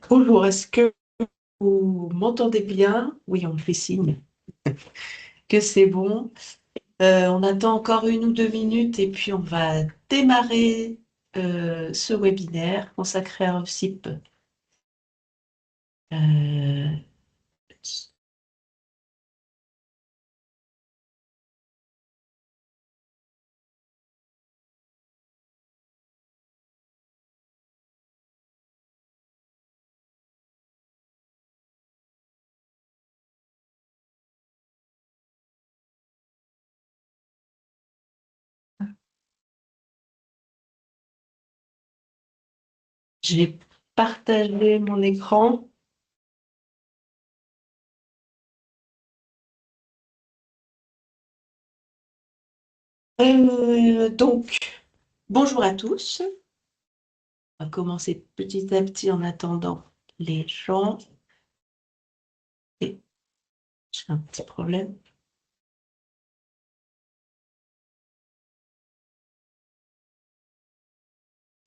Bonjour, est-ce que vous m'entendez bien? Oui, on me fait signe que c'est bon. On attend encore 1 ou 2 minutes et puis on va démarrer ce webinaire consacré à REVSIP. Euh, j'ai partagé mon écran. Donc, bonjour à tous. On va commencer petit à petit en attendant les gens. Et j'ai un petit problème.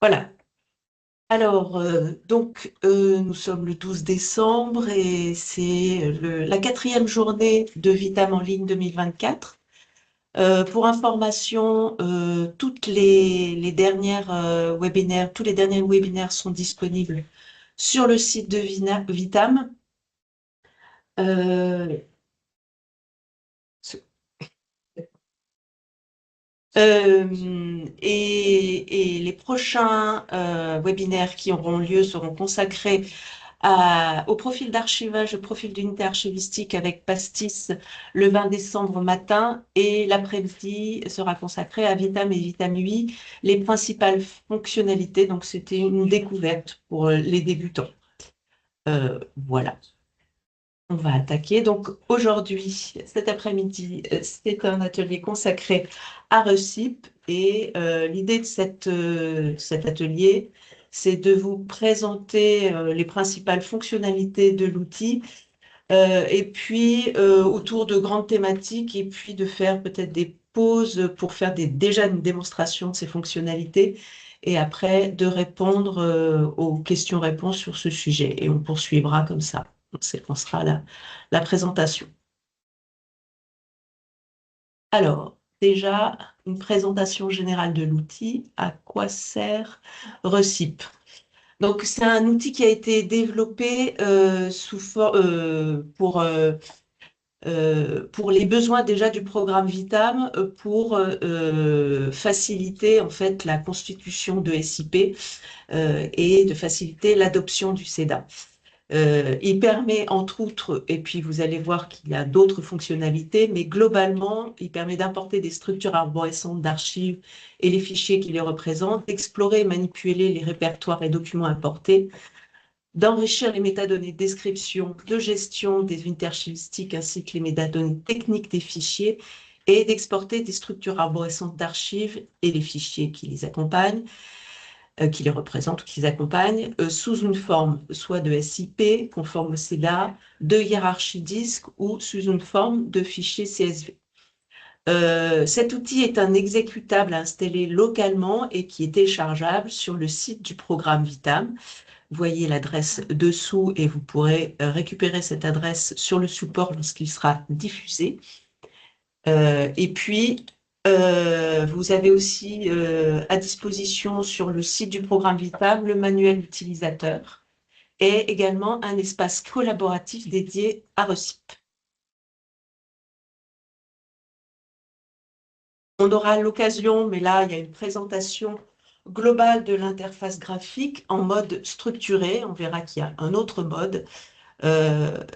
Voilà. Alors, nous sommes le 12 décembre et c'est la 4e journée de Vitam en ligne 2024. Pour information, tous les derniers webinaires sont disponibles sur le site de Vitam. Euh, et les prochains webinaires qui auront lieu seront consacrés au profil d'archivage, au profil d'unité archivistique avec Pastis le 20 décembre matin, et l'après-midi sera consacré à Vitam et Vitam UI, les principales fonctionnalités. Donc c'était une découverte pour les débutants. Voilà, on va attaquer. Donc aujourd'hui, cet après-midi, c'est un atelier consacré à RECIP, et l'idée de cet atelier, c'est de vous présenter les principales fonctionnalités de l'outil, et puis autour de grandes thématiques, et puis de faire peut-être des pauses pour faire déjà une démonstration de ces fonctionnalités, et après de répondre aux questions-réponses sur ce sujet. Et on poursuivra comme ça. On séquencera la présentation. Alors, déjà, une présentation générale de l'outil. À quoi sert RECIP? Donc, c'est un outil qui a été développé pour les besoins déjà du programme Vitam, pour faciliter en fait la constitution de SIP et de faciliter l'adoption du CEDA. Il permet entre autres, et puis vous allez voir qu'il y a d'autres fonctionnalités, mais globalement, il permet d'importer des structures arborescentes d'archives et les fichiers qui les représentent, d'explorer et manipuler les répertoires et documents importés, d'enrichir les métadonnées de description, de gestion des unités archivistiques ainsi que les métadonnées techniques des fichiers, et d'exporter des structures arborescentes d'archives et les fichiers qui les accompagnent, qui les représentent ou qui les accompagnent, sous une forme soit de SIP, conforme au CEDA, de hiérarchie disque, ou sous une forme de fichier CSV. Cet outil est un exécutable à installer localement et qui est téléchargeable sur le site du programme Vitam. Vous voyez l'adresse dessous et vous pourrez récupérer cette adresse sur le support lorsqu'il sera diffusé. Et puis, vous avez aussi à disposition sur le site du programme Vitam le manuel utilisateur et également un espace collaboratif dédié à RECIP. On aura l'occasion, mais là, il y a une présentation globale de l'interface graphique en mode structuré. On verra qu'il y a un autre mode.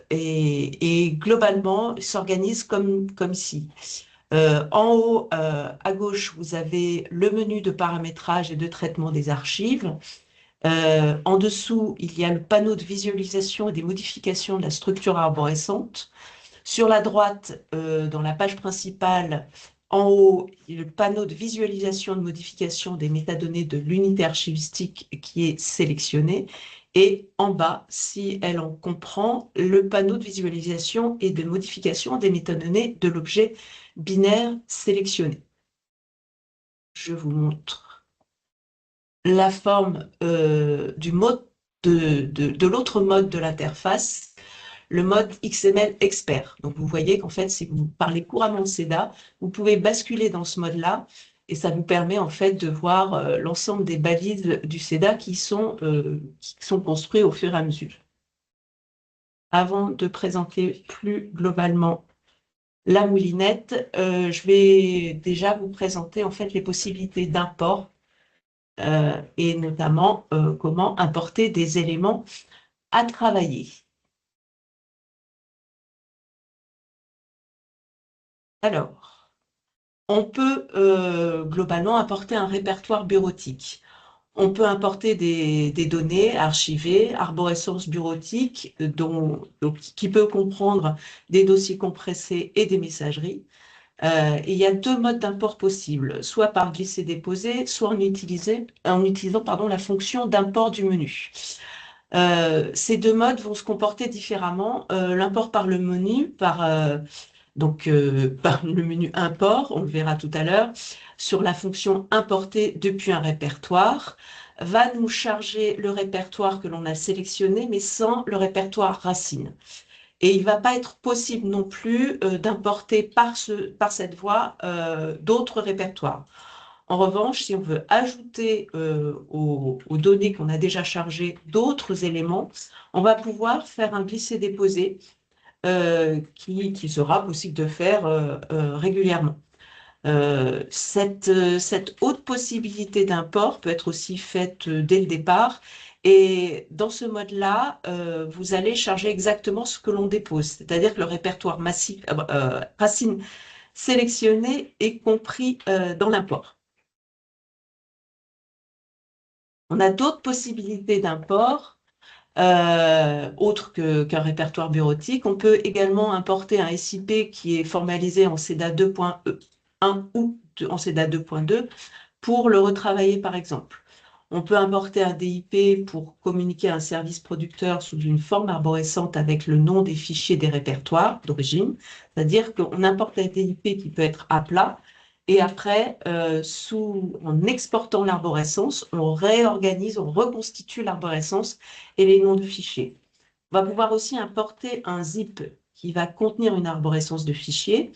Et globalement, il s'organise comme ci. En haut, à gauche, vous avez le menu de paramétrage et de traitement des archives. En dessous, il y a le panneau de visualisation et des modifications de la structure arborescente. Sur la droite, dans la page principale, en haut, il y a le panneau de visualisation et de modification des métadonnées de l'unité archivistique qui est sélectionné. Et en bas, si elle en comprend, le panneau de visualisation et de modification des métadonnées de l'objet binaire sélectionné. Je vous montre la forme du mode de l'autre mode de l'interface, le mode XML expert. Donc, vous voyez qu'en fait, si vous parlez couramment de CEDA, vous pouvez basculer dans ce mode-là et ça vous permet en fait de voir l'ensemble des balises du CEDA qui sont construits au fur et à mesure. Avant de présenter plus globalement la moulinette, je vais déjà vous présenter en fait les possibilités d'import et notamment comment importer des éléments à travailler. Alors, on peut globalement importer un répertoire bureautique. On peut importer des données archivées, arborescence bureautique, qui peut comprendre des dossiers compressés et des messageries. Et il y a deux modes d'import possibles, soit par glisser-déposer, soit en utilisant la fonction d'import du menu. Ces deux modes vont se comporter différemment. L'import par le menu, par le menu import, on le verra tout à l'heure, sur la fonction importer depuis un répertoire, va nous charger le répertoire que l'on a sélectionné, mais sans le répertoire racine. Et il ne va pas être possible non plus d'importer par cette voie d'autres répertoires. En revanche, si on veut ajouter aux données qu'on a déjà chargées d'autres éléments, on va pouvoir faire un glisser-déposer qui sera possible de faire régulièrement. Cette haute possibilité d'import peut être aussi faite dès le départ. Et dans ce mode-là, vous allez charger exactement ce que l'on dépose, c'est-à-dire que le répertoire massif, racine sélectionné est compris dans l'import. On a d'autres possibilités d'import, autres qu'un répertoire bureautique. On peut également importer un SIP qui est formalisé en CEDA 2.1 ou en CEDA 2.2 pour le retravailler, par exemple. On peut importer un DIP pour communiquer à un service producteur sous une forme arborescente avec le nom des fichiers des répertoires d'origine, c'est-à-dire qu'on importe un DIP qui peut être à plat, et après, en exportant l'arborescence, on réorganise, on reconstitue l'arborescence et les noms de fichiers. On va pouvoir aussi importer un zip qui va contenir une arborescence de fichiers,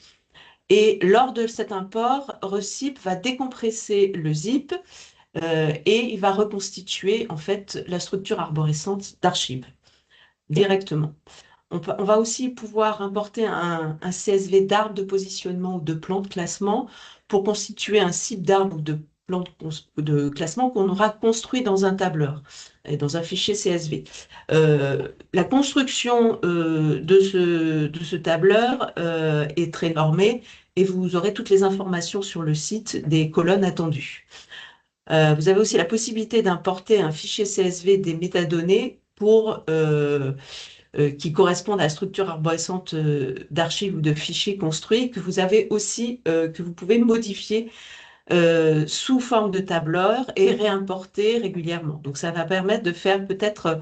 et lors de cet import, Recip va décompresser le zip et il va reconstituer en fait la structure arborescente d'archives directement. On va aussi pouvoir importer un CSV d'arbre de positionnement ou de plan de classement pour constituer un site d'arbre ou de plan de classement qu'on aura construit dans un tableur, et dans un fichier CSV. La construction de ce tableur est très normée et vous aurez toutes les informations sur le site des colonnes attendues. Vous avez aussi la possibilité d'importer un fichier CSV des métadonnées qui correspondent à la structure arborescente d'archives ou de fichiers construits que vous avez aussi, que vous pouvez modifier sous forme de tableur et réimporter régulièrement. Donc, ça va permettre de faire peut-être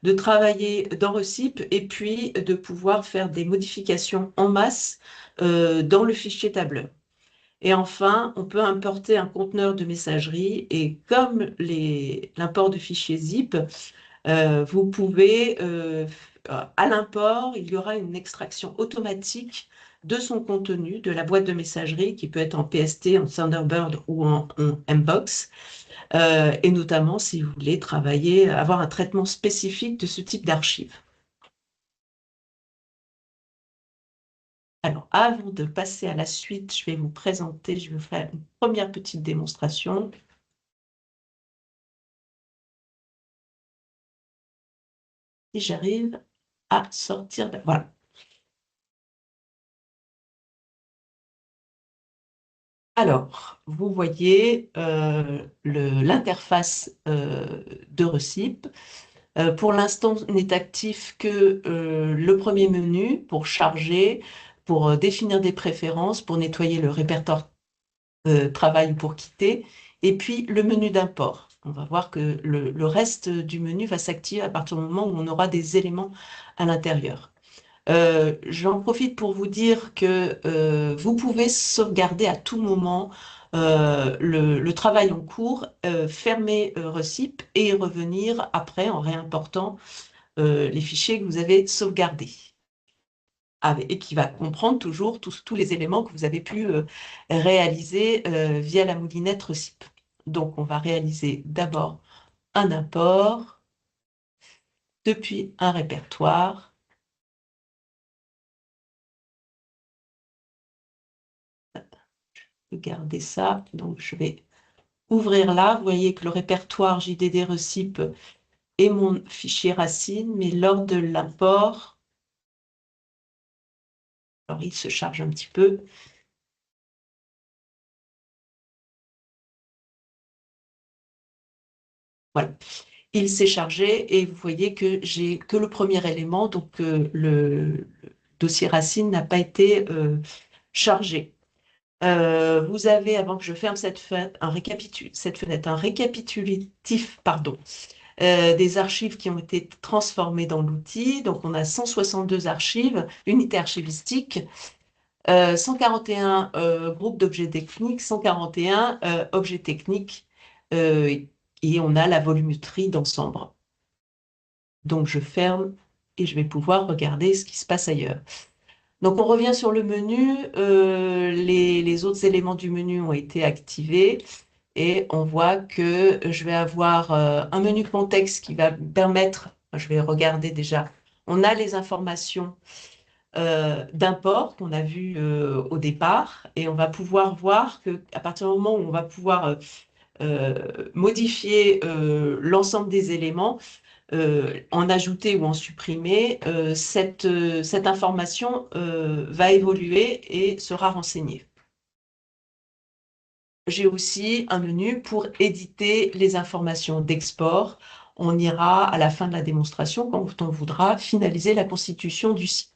de travailler dans Recip et puis de pouvoir faire des modifications en masse dans le fichier tableur. Et enfin, on peut importer un conteneur de messagerie et comme l'import de fichiers zip, vous pouvez, à l'import, il y aura une extraction automatique de son contenu, de la boîte de messagerie qui peut être en PST, en Thunderbird ou en Mbox, et notamment si vous voulez travailler, avoir un traitement spécifique de ce type d'archives. Alors, avant de passer à la suite, je vais vous présenter, je vais vous faire une première petite démonstration. Si j'arrive à sortir de... Voilà. Alors, vous voyez l'interface de Recip. Pour l'instant, n'est actif que le premier menu pour charger, pour définir des préférences, pour nettoyer le répertoire travail pour quitter, et puis le menu d'import. On va voir que le reste du menu va s'activer à partir du moment où on aura des éléments à l'intérieur. J'en profite pour vous dire que vous pouvez sauvegarder à tout moment le travail en cours, fermer Recip et y revenir après en réimportant les fichiers que vous avez sauvegardés. Et qui va comprendre toujours tous les éléments que vous avez pu réaliser via la moulinette Recip. Donc, on va réaliser d'abord un import depuis un répertoire. Je vais garder ça. Donc, je vais ouvrir là. Vous voyez que le répertoire JDD Recip est mon fichier racine, mais lors de l'import, alors il se charge un petit peu. Voilà. Il s'est chargé et vous voyez que j'ai que le premier élément, donc le dossier racine n'a pas été chargé. Vous avez, avant que je ferme cette fenêtre, un récapitulatif, pardon, des archives qui ont été transformées dans l'outil. Donc, on a 162 archives, unités archivistiques, 141 groupes d'objets techniques, 141 objets techniques, et on a la volumétrie d'ensemble. Donc, je ferme et je vais pouvoir regarder ce qui se passe ailleurs. Donc, on revient sur le menu. Les autres éléments du menu ont été activés et on voit que je vais avoir un menu contexte qui va me permettre, je vais regarder déjà, on a les informations d'import qu'on a vues au départ et on va pouvoir voir qu'à partir du moment où on va pouvoir modifier l'ensemble des éléments, en ajouter ou en supprimer, cette information va évoluer et sera renseignée. J'ai aussi un menu pour éditer les informations d'export. On ira à la fin de la démonstration quand on voudra finaliser la constitution du site.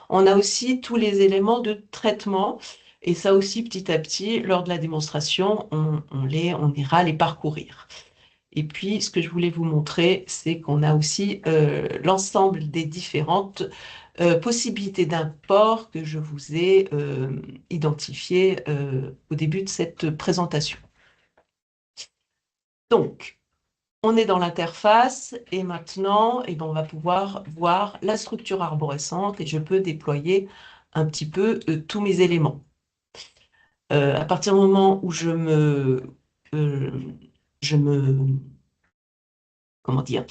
On a aussi tous les éléments de traitement et ça aussi petit à petit, lors de la démonstration, on ira les parcourir. Et puis, ce que je voulais vous montrer, c'est qu'on a aussi l'ensemble des différentes possibilités d'import que je vous ai identifiées au début de cette présentation. Donc, on est dans l'interface et maintenant, eh ben, on va pouvoir voir la structure arborescente et je peux déployer un petit peu tous mes éléments. À partir du moment où je me, comment dire,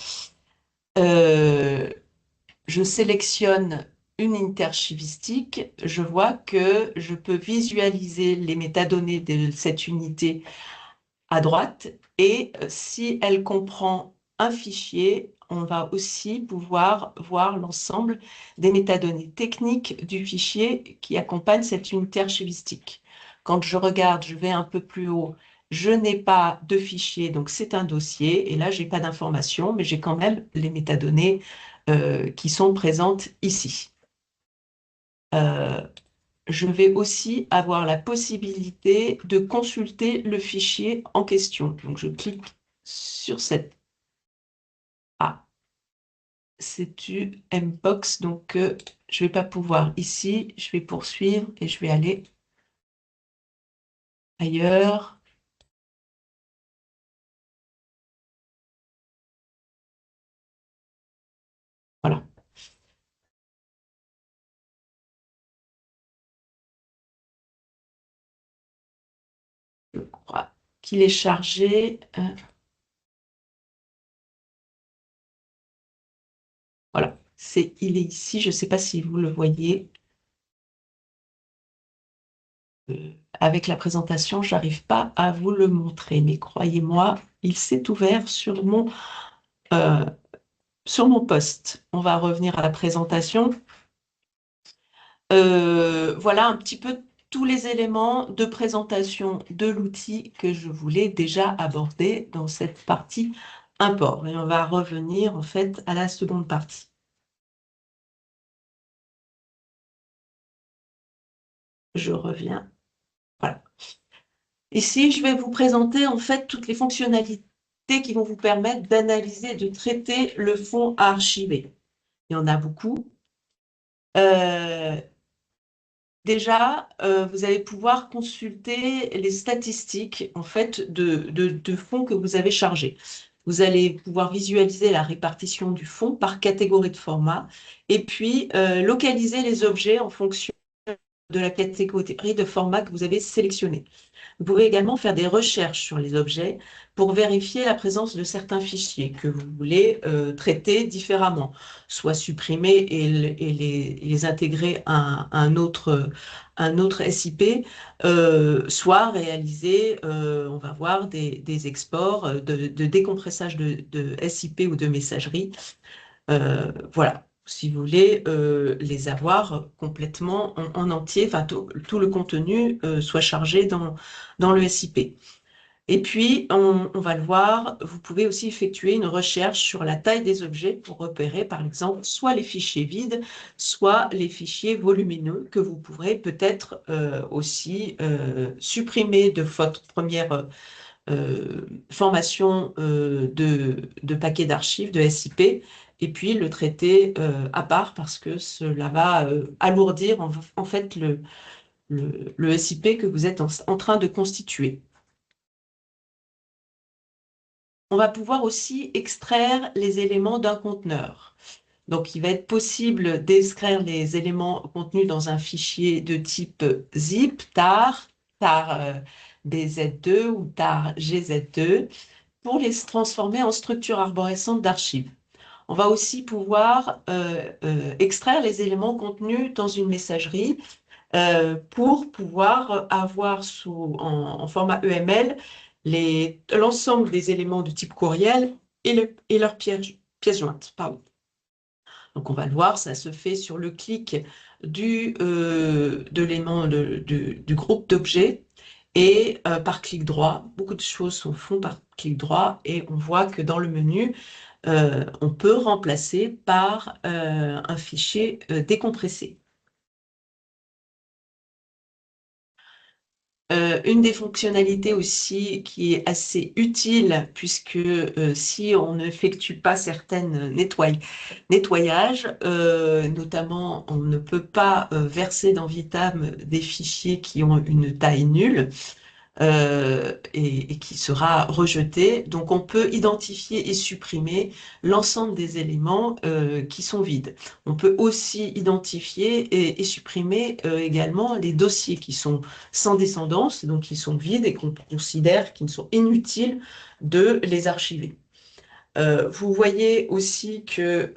euh, je sélectionne une unité archivistique, je vois que je peux visualiser les métadonnées de cette unité à droite et si elle comprend un fichier, on va aussi pouvoir voir l'ensemble des métadonnées techniques du fichier qui accompagne cette unité archivistique. Quand je regarde, je vais un peu plus haut, je n'ai pas de fichier, donc c'est un dossier, et là, je n'ai pas d'informations, mais j'ai quand même les métadonnées qui sont présentes ici. Je vais aussi avoir la possibilité de consulter le fichier en question. Donc, je clique sur cette... Ah, c'est du Mbox, donc je ne vais pas pouvoir ici. Je vais poursuivre et je vais aller ailleurs. Voilà. Je crois qu'il est chargé. Voilà. Il est ici. Je ne sais pas si vous le voyez. Avec la présentation, je n'arrive pas à vous le montrer, mais croyez-moi, il s'est ouvert euh, sur mon poste. On va revenir à la présentation. Voilà un petit peu tous les éléments de présentation de l'outil que je voulais déjà aborder dans cette partie import. Et on va revenir en fait à la seconde partie. Je reviens. Voilà. Ici, je vais vous présenter en fait toutes les fonctionnalités qui vont vous permettre d'analyser et de traiter le fond à archiver. Il y en a beaucoup. Déjà, vous allez pouvoir consulter les statistiques en fait de fonds que vous avez chargés. Vous allez pouvoir visualiser la répartition du fonds par catégorie de format et puis localiser les objets en fonction de la catégorie de format que vous avez sélectionné. Vous pouvez également faire des recherches sur les objets pour vérifier la présence de certains fichiers que vous voulez traiter différemment, soit supprimer et les intégrer à un autre SIP, soit réaliser, on va voir, des exports de décompressage de SIP ou de messagerie. Voilà. Si vous voulez les avoir complètement en entier, enfin tout le contenu soit chargé dans le SIP. Et puis, on va le voir, vous pouvez aussi effectuer une recherche sur la taille des objets pour repérer, par exemple, soit les fichiers vides, soit les fichiers volumineux que vous pourrez peut-être aussi supprimer de votre première formation de paquets d'archives, de SIP, et puis le traiter à part parce que cela va alourdir en fait le SIP que vous êtes en train de constituer. On va pouvoir aussi extraire les éléments d'un conteneur. Donc, il va être possible d'extraire les éléments contenus dans un fichier de type zip, tar BZ2 ou tar GZ2 pour les transformer en structure arborescente d'archives. On va aussi pouvoir extraire les éléments contenus dans une messagerie pour pouvoir avoir en format EML l'ensemble des éléments de type courriel et leurs pièces jointes. Pardon. Donc on va le voir, ça se fait sur le clic de l'élément du groupe d'objets et par clic droit. Beaucoup de choses se font par clic droit et on voit que dans le menu, on peut remplacer par un fichier décompressé. Une des fonctionnalités aussi qui est assez utile, puisque si on n'effectue pas certaines nettoyages, notamment on ne peut pas verser dans Vitam des fichiers qui ont une taille nulle, et qui sera rejeté. Donc, on peut identifier et supprimer l'ensemble des éléments qui sont vides. On peut aussi identifier et supprimer également les dossiers qui sont sans descendance, donc qui sont vides et qu'on considère qu'ils sont inutiles de les archiver. Vous voyez aussi que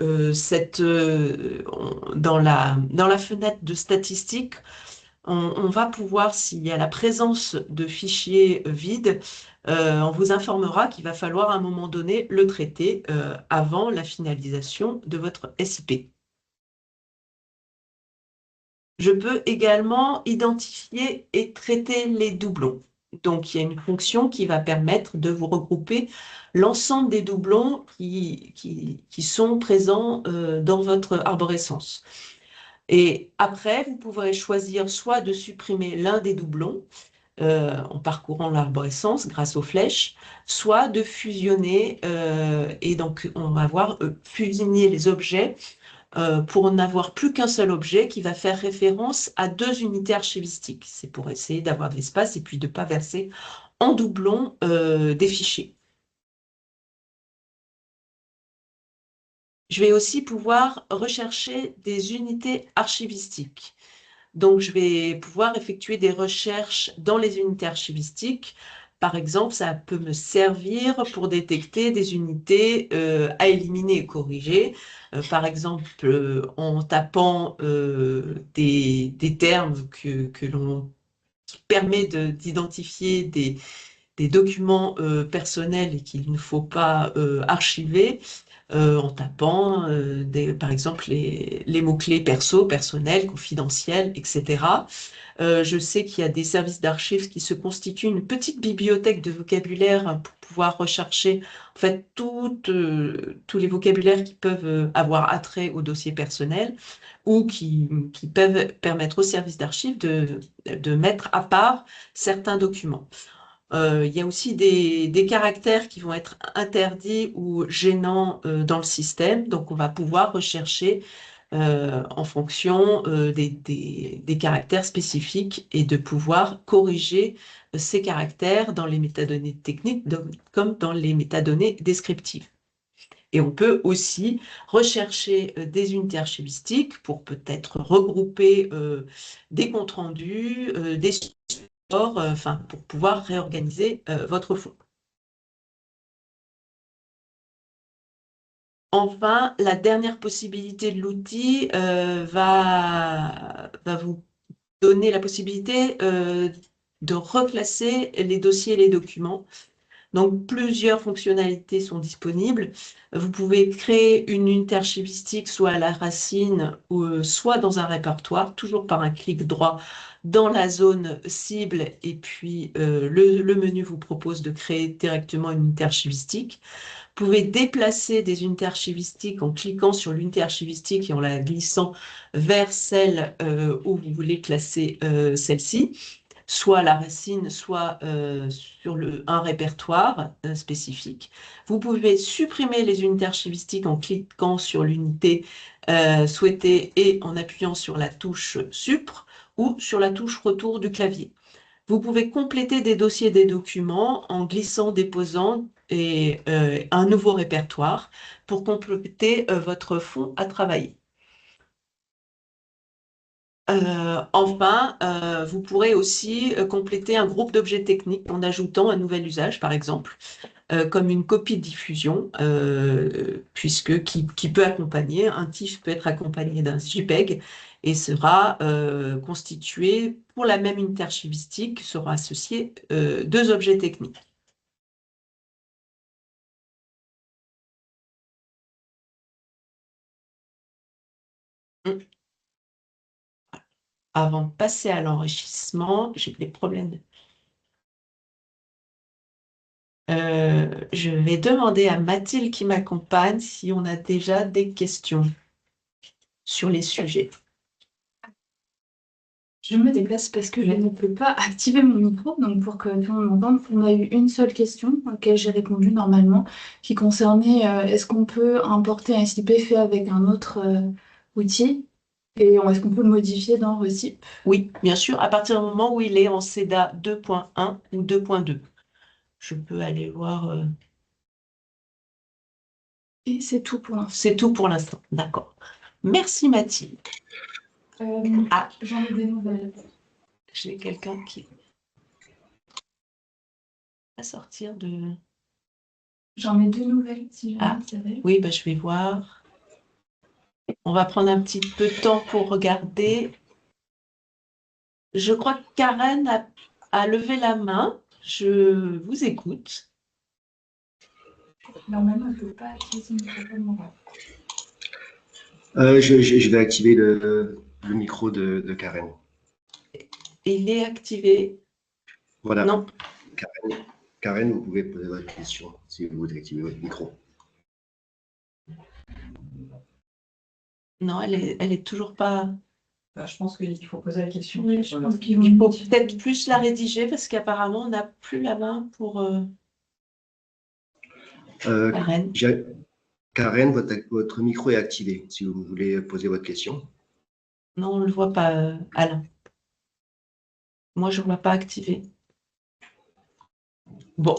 dans la fenêtre de statistiques, on va pouvoir, s'il y a la présence de fichiers vides, on vous informera qu'il va falloir à un moment donné le traiter avant la finalisation de votre SIP. Je peux également identifier et traiter les doublons. Donc, il y a une fonction qui va permettre de vous regrouper l'ensemble des doublons qui sont présents dans votre arborescence. Et après, vous pourrez choisir soit de supprimer l'un des doublons en parcourant l'arborescence grâce aux flèches, soit de fusionner, et donc on va voir fusionner les objets pour n'avoir plus qu'un seul objet qui va faire référence à deux unités archivistiques. C'est pour essayer d'avoir de l'espace et puis de ne pas verser en doublon des fichiers. Je vais aussi pouvoir rechercher des unités archivistiques. Donc, je vais pouvoir effectuer des recherches dans les unités archivistiques. Par exemple, ça peut me servir pour détecter des unités à éliminer et corriger. Par exemple, en tapant des termes que l'on qui permet d'identifier des documents personnels et qu'il ne faut pas archiver en tapant par exemple les mots-clés perso, personnel, confidentiel, etc. Je sais qu'il y a des services d'archives qui se constituent une petite bibliothèque de vocabulaire pour pouvoir rechercher en fait tous les vocabulaires qui peuvent avoir attrait au dossier personnel ou qui peuvent permettre aux services d'archives de mettre à part certains documents. Il y a aussi des caractères qui vont être interdits ou gênants dans le système, donc on va pouvoir rechercher en fonction des caractères spécifiques et de pouvoir corriger ces caractères dans les métadonnées techniques comme dans les métadonnées descriptives. Et on peut aussi rechercher des unités archivistiques pour peut-être regrouper des comptes rendus, des supports, enfin, pour pouvoir réorganiser votre fonds. Enfin, la dernière possibilité de l'outil va vous donner la possibilité de reclasser les dossiers et les documents. Donc, plusieurs fonctionnalités sont disponibles. Vous pouvez créer une unité archivistique soit à la racine ou soit dans un répertoire, toujours par un clic droit dans la zone cible. Et puis, le menu vous propose de créer directement une unité archivistique. Vous pouvez déplacer des unités archivistiques en cliquant sur l'unité archivistique et en la glissant vers celle où vous voulez classer celle-ci, soit la racine, soit sur un répertoire spécifique. Vous pouvez supprimer les unités archivistiques en cliquant sur l'unité souhaitée et en appuyant sur la touche Supr ou sur la touche Retour du clavier. Vous pouvez compléter des dossiers et des documents en glissant, déposant et un nouveau répertoire pour compléter votre fond à travailler. Enfin, vous pourrez aussi compléter un groupe d'objets techniques en ajoutant un nouvel usage, par exemple, comme une copie de diffusion, qui peut accompagner, un TIFF peut être accompagné d'un JPEG et sera constitué pour la même unité archivistique, sera associé deux objets techniques. Avant de passer à l'enrichissement, j'ai des problèmes. Je vais demander à Mathilde qui m'accompagne si on a déjà des questions sur les sujets. Je me déplace parce que je ne peux pas activer mon micro, donc pour que tout le monde m'entende, on a eu une seule question à laquelle j'ai répondu normalement, qui concernait est-ce qu'on peut importer un SIP fait avec un autre outil et est-ce qu'on peut le modifier dans Recip? Oui, bien sûr, à partir du moment où il est en CEDA 2.1 ou 2.2. Je peux aller voir. Et c'est tout pour l'instant. C'est tout pour l'instant, d'accord. Merci Mathilde. J'en ai des nouvelles. J'ai quelqu'un qui va sortir de... J'en ai deux nouvelles, si jamais ça va. Oui, bah, je vais voir. On va prendre un petit peu de temps pour regarder. Je crois que Karen a levé la main. Je vous écoute. Normalement, elle ne peut pas activer son micro. Je vais activer le micro de Karen. Il est activé. Voilà. Non. Karen, vous pouvez poser votre question si vous voulez activer votre micro. Non, elle est toujours pas... Je pense qu'il faut poser la question. Oui, je pense Il faut peut-être plus la rédiger parce qu'apparemment, on n'a plus la main pour Karen. Karen, votre micro est activé si vous voulez poser votre question. Non, on ne le voit pas, Alain. Moi, je ne vois pas activé. Bon,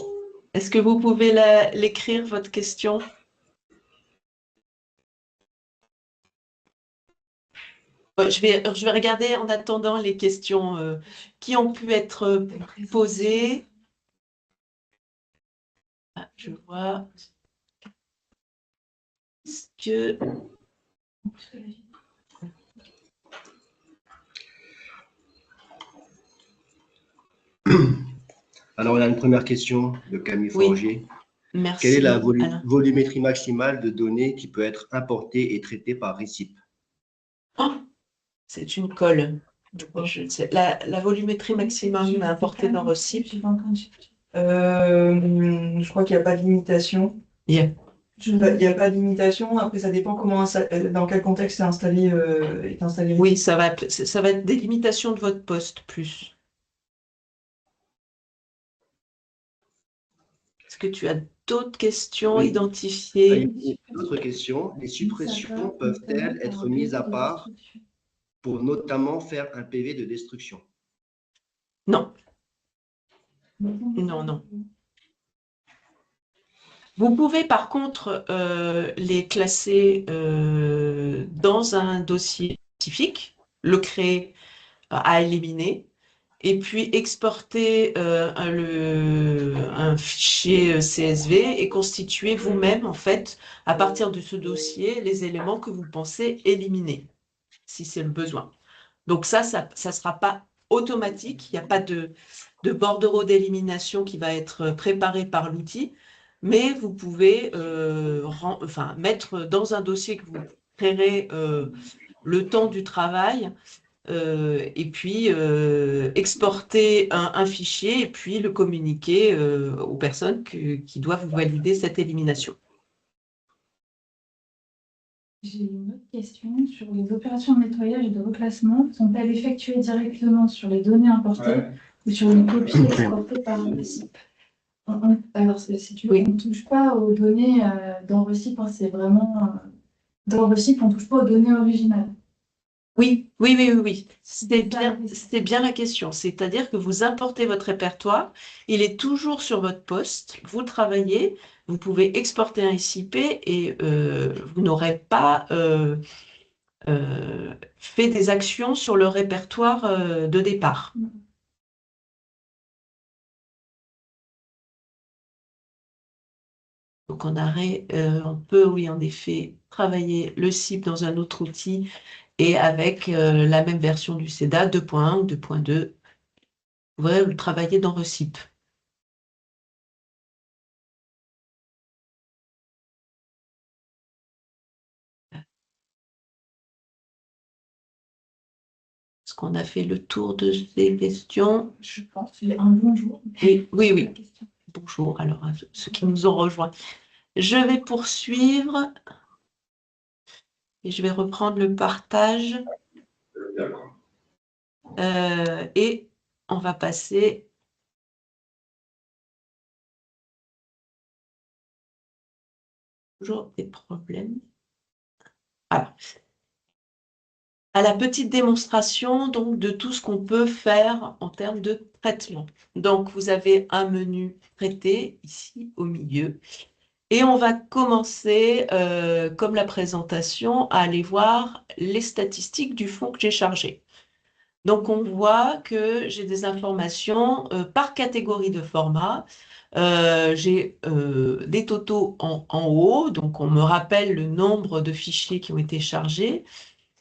est-ce que vous pouvez l'écrire, votre question? Je vais regarder en attendant les questions qui ont pu être posées. Ah, je vois. Est-ce que... Alors, on a une première question de Camille Forgier. Merci. Quelle est la Alain. volumétrie maximale de données qui peut être importée et traitée par Recip? Oh, c'est une colle. La volumétrie maximum importée dans Recip. Je crois qu'il n'y a pas de limitation. Yeah. Il n'y a pas de limitation. Après, ça dépend dans quel contexte c'est installé, est installé. Oui, ça va être des limitations de votre poste plus. Est-ce que tu as d'autres questions Oui. identifiées? Une autre question, les suppressions peuvent-elles être mises à part pour notamment faire un PV de destruction? Non, non, non. Vous pouvez par contre les classer dans un dossier spécifique, le créer à éliminer, et puis exporter un fichier CSV et constituer vous-même, en fait, à partir de ce dossier, les éléments que vous pensez éliminer, si c'est le besoin. Donc ça sera pas automatique, il n'y a pas de bordereau d'élimination qui va être préparé par l'outil, mais vous pouvez mettre dans un dossier que vous créerez le temps du travail et puis exporter un fichier et puis le communiquer aux personnes qui doivent valider cette élimination. J'ai une autre question sur les opérations de nettoyage et de reclassement. Sont-elles effectuées directement sur les données importées ou sur une copie exportée par un RECIP? Alors, si tu veux, Oui. on ne touche pas aux données dans RECIP, hein, c'est vraiment... dans RECIP, on ne touche pas aux données originales. Oui. C'est bien la question. C'est-à-dire que vous importez votre répertoire, il est toujours sur votre poste, vous travaillez, vous pouvez exporter un SIP et vous n'aurez pas fait des actions sur le répertoire de départ. Donc on peut, oui, en effet, travailler le SIP dans un autre outil et avec la même version du CEDA 2.1 ou 2.2, vous pourrez le travailler dans RECIP. Est-ce qu'on a fait le tour de ces questions? Je pense. Un bonjour. Oui. Bonjour alors à ceux qui nous ont rejoints. Je vais poursuivre et je vais reprendre le partage. Et on va passer toujours des problèmes. Alors, à la petite démonstration donc de tout ce qu'on peut faire en termes de traitement. Donc, vous avez un menu traité ici au milieu. Et on va commencer, comme la présentation, à aller voir les statistiques du fonds que j'ai chargé. Donc, on voit que j'ai des informations par catégorie de format. J'ai des totaux en haut, donc on me rappelle le nombre de fichiers qui ont été chargés,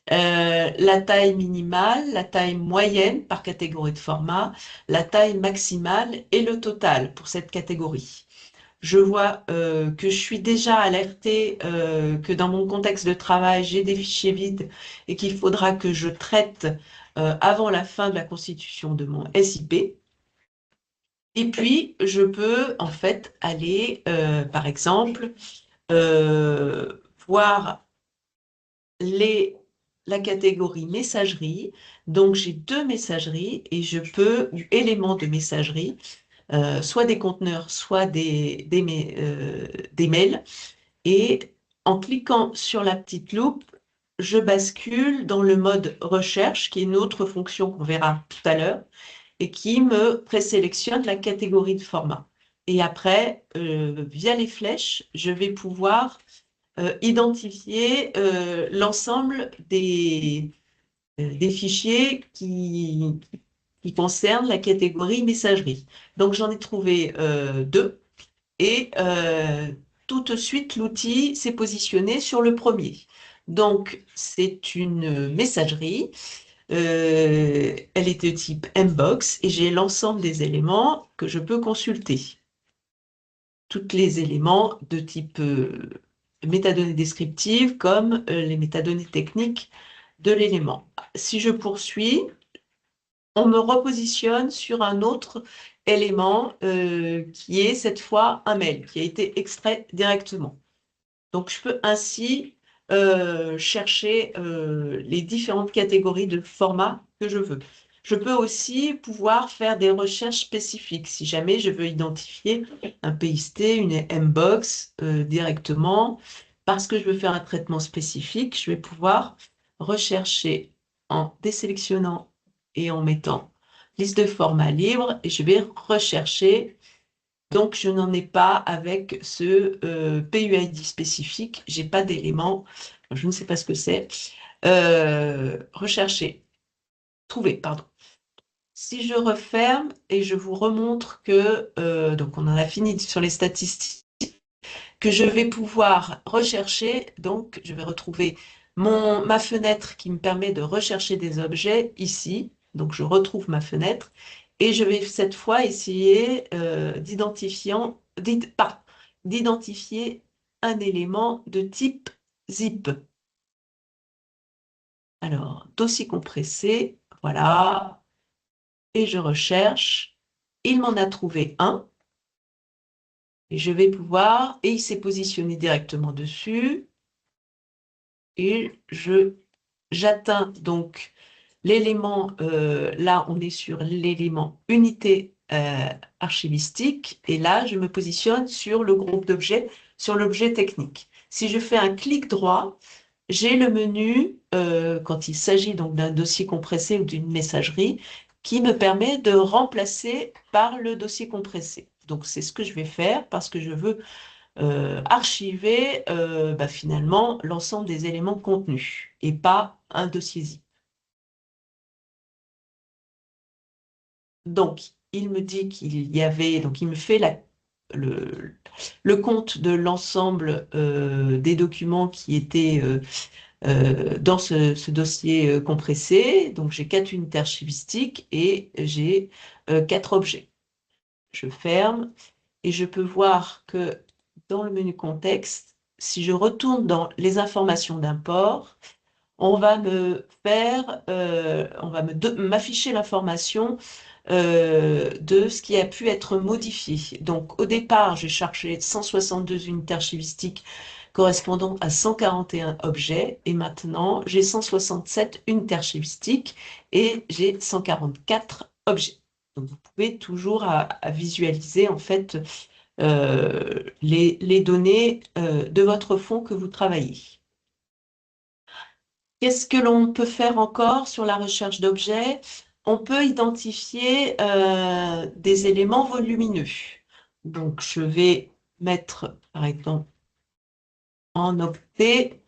la taille minimale, la taille moyenne par catégorie de format, la taille maximale et le total pour cette catégorie. Je vois que je suis déjà alertée que dans mon contexte de travail, j'ai des fichiers vides et qu'il faudra que je traite avant la fin de la constitution de mon SIP. Et puis, je peux en fait aller, par exemple, voir la catégorie messagerie. Donc, j'ai deux messageries et je peux, ou éléments de messagerie, soit des conteneurs, soit des mails. Et en cliquant sur la petite loupe, je bascule dans le mode recherche, qui est une autre fonction qu'on verra tout à l'heure, et qui me présélectionne la catégorie de format. Et après, via les flèches, je vais pouvoir identifier l'ensemble des fichiers qui concernent la catégorie messagerie. Donc, j'en ai trouvé deux. Et tout de suite, l'outil s'est positionné sur le premier. Donc, c'est une messagerie. Elle est de type Mbox et j'ai l'ensemble des éléments que je peux consulter. Tous les éléments de type métadonnées descriptives comme les métadonnées techniques de l'élément. Si je poursuis, on me repositionne sur un autre élément qui est cette fois un mail qui a été extrait directement. Donc, je peux ainsi chercher les différentes catégories de formats que je veux. Je peux aussi pouvoir faire des recherches spécifiques. Si jamais je veux identifier un PIST, une Mbox directement, parce que je veux faire un traitement spécifique, je vais pouvoir rechercher en désélectionnant et en mettant liste de formats libres et je vais rechercher. Donc, je n'en ai pas avec ce PUID spécifique. Je n'ai pas d'éléments. Je ne sais pas ce que c'est. Rechercher. Trouver, pardon. Si je referme et je vous remontre que, donc on en a fini sur les statistiques, que je vais pouvoir rechercher, donc je vais retrouver ma fenêtre qui me permet de rechercher des objets ici. Donc je retrouve ma fenêtre et je vais cette fois essayer d'identifier un élément de type zip. Alors, dossier compressé, voilà, et je recherche. Il m'en a trouvé un. Et je vais pouvoir, et il s'est positionné directement dessus. Et j'atteins donc l'élément, là on est sur l'élément unité archivistique, et là je me positionne sur le groupe d'objets, sur l'objet technique. Si je fais un clic droit, j'ai le menu, quand il s'agit donc d'un dossier compressé ou d'une messagerie, qui me permet de remplacer par le dossier compressé. Donc c'est ce que je vais faire parce que je veux archiver finalement l'ensemble des éléments contenus et pas un dossier zip. Donc, il me dit qu'il y avait, donc il me fait le compte de l'ensemble des documents qui étaient dans ce dossier compressé. Donc, j'ai 4 unités archivistiques et j'ai 4 objets. Je ferme et je peux voir que dans le menu contexte, si je retourne dans les informations d'import, on va m'afficher l'information de ce qui a pu être modifié. Donc au départ, j'ai cherché 162 unités archivistiques correspondant à 141 objets et maintenant j'ai 167 unités archivistiques et j'ai 144 objets. Donc vous pouvez toujours à visualiser en fait les données de votre fonds que vous travaillez. Qu'est-ce que l'on peut faire encore sur la recherche d'objets? On peut identifier des éléments volumineux. Donc, je vais mettre, par exemple, en octet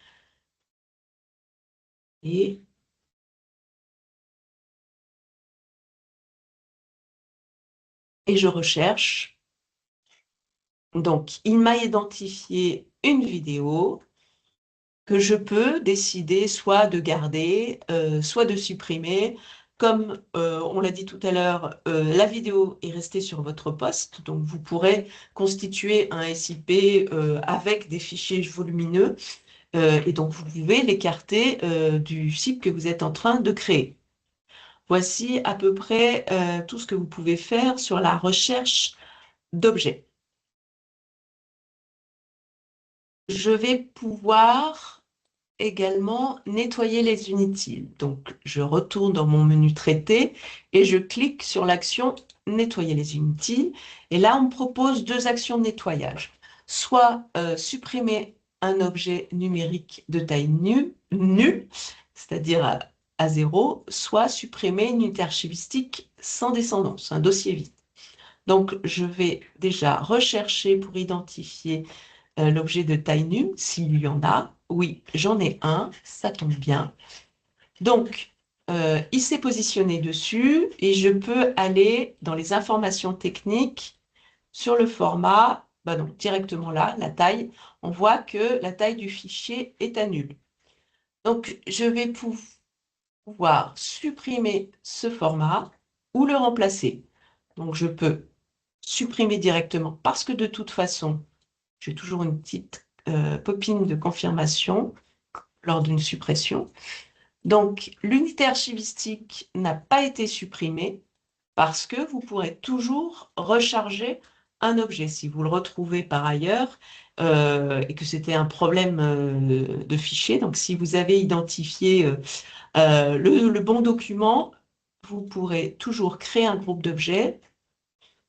et je recherche. Donc, il m'a identifié une vidéo que je peux décider soit de garder, soit de supprimer. Comme on l'a dit tout à l'heure, la vidéo est restée sur votre poste, donc vous pourrez constituer un SIP avec des fichiers volumineux et donc vous pouvez l'écarter du SIP que vous êtes en train de créer. Voici à peu près tout ce que vous pouvez faire sur la recherche d'objets. Je vais pouvoir également nettoyer les inutiles. Donc, je retourne dans mon menu traité et je clique sur l'action nettoyer les inutiles. Et là, on me propose 2 actions de nettoyage. Soit supprimer un objet numérique de taille nulle, c'est-à-dire à 0, soit supprimer une unité archivistique sans descendance, un dossier vide. Donc, je vais déjà rechercher pour identifier l'objet de taille nulle, s'il y en a. Oui, j'en ai un, ça tombe bien. Donc, il s'est positionné dessus et je peux aller dans les informations techniques sur le format, donc directement là, la taille. On voit que la taille du fichier est à nul. Donc, je vais pouvoir supprimer ce format ou le remplacer. Donc, je peux supprimer directement parce que de toute façon, j'ai toujours une petite popine de confirmation lors d'une suppression. Donc, l'unité archivistique n'a pas été supprimée parce que vous pourrez toujours recharger un objet. Si vous le retrouvez par ailleurs et que c'était un problème de fichier, donc si vous avez identifié le bon document, vous pourrez toujours créer un groupe d'objets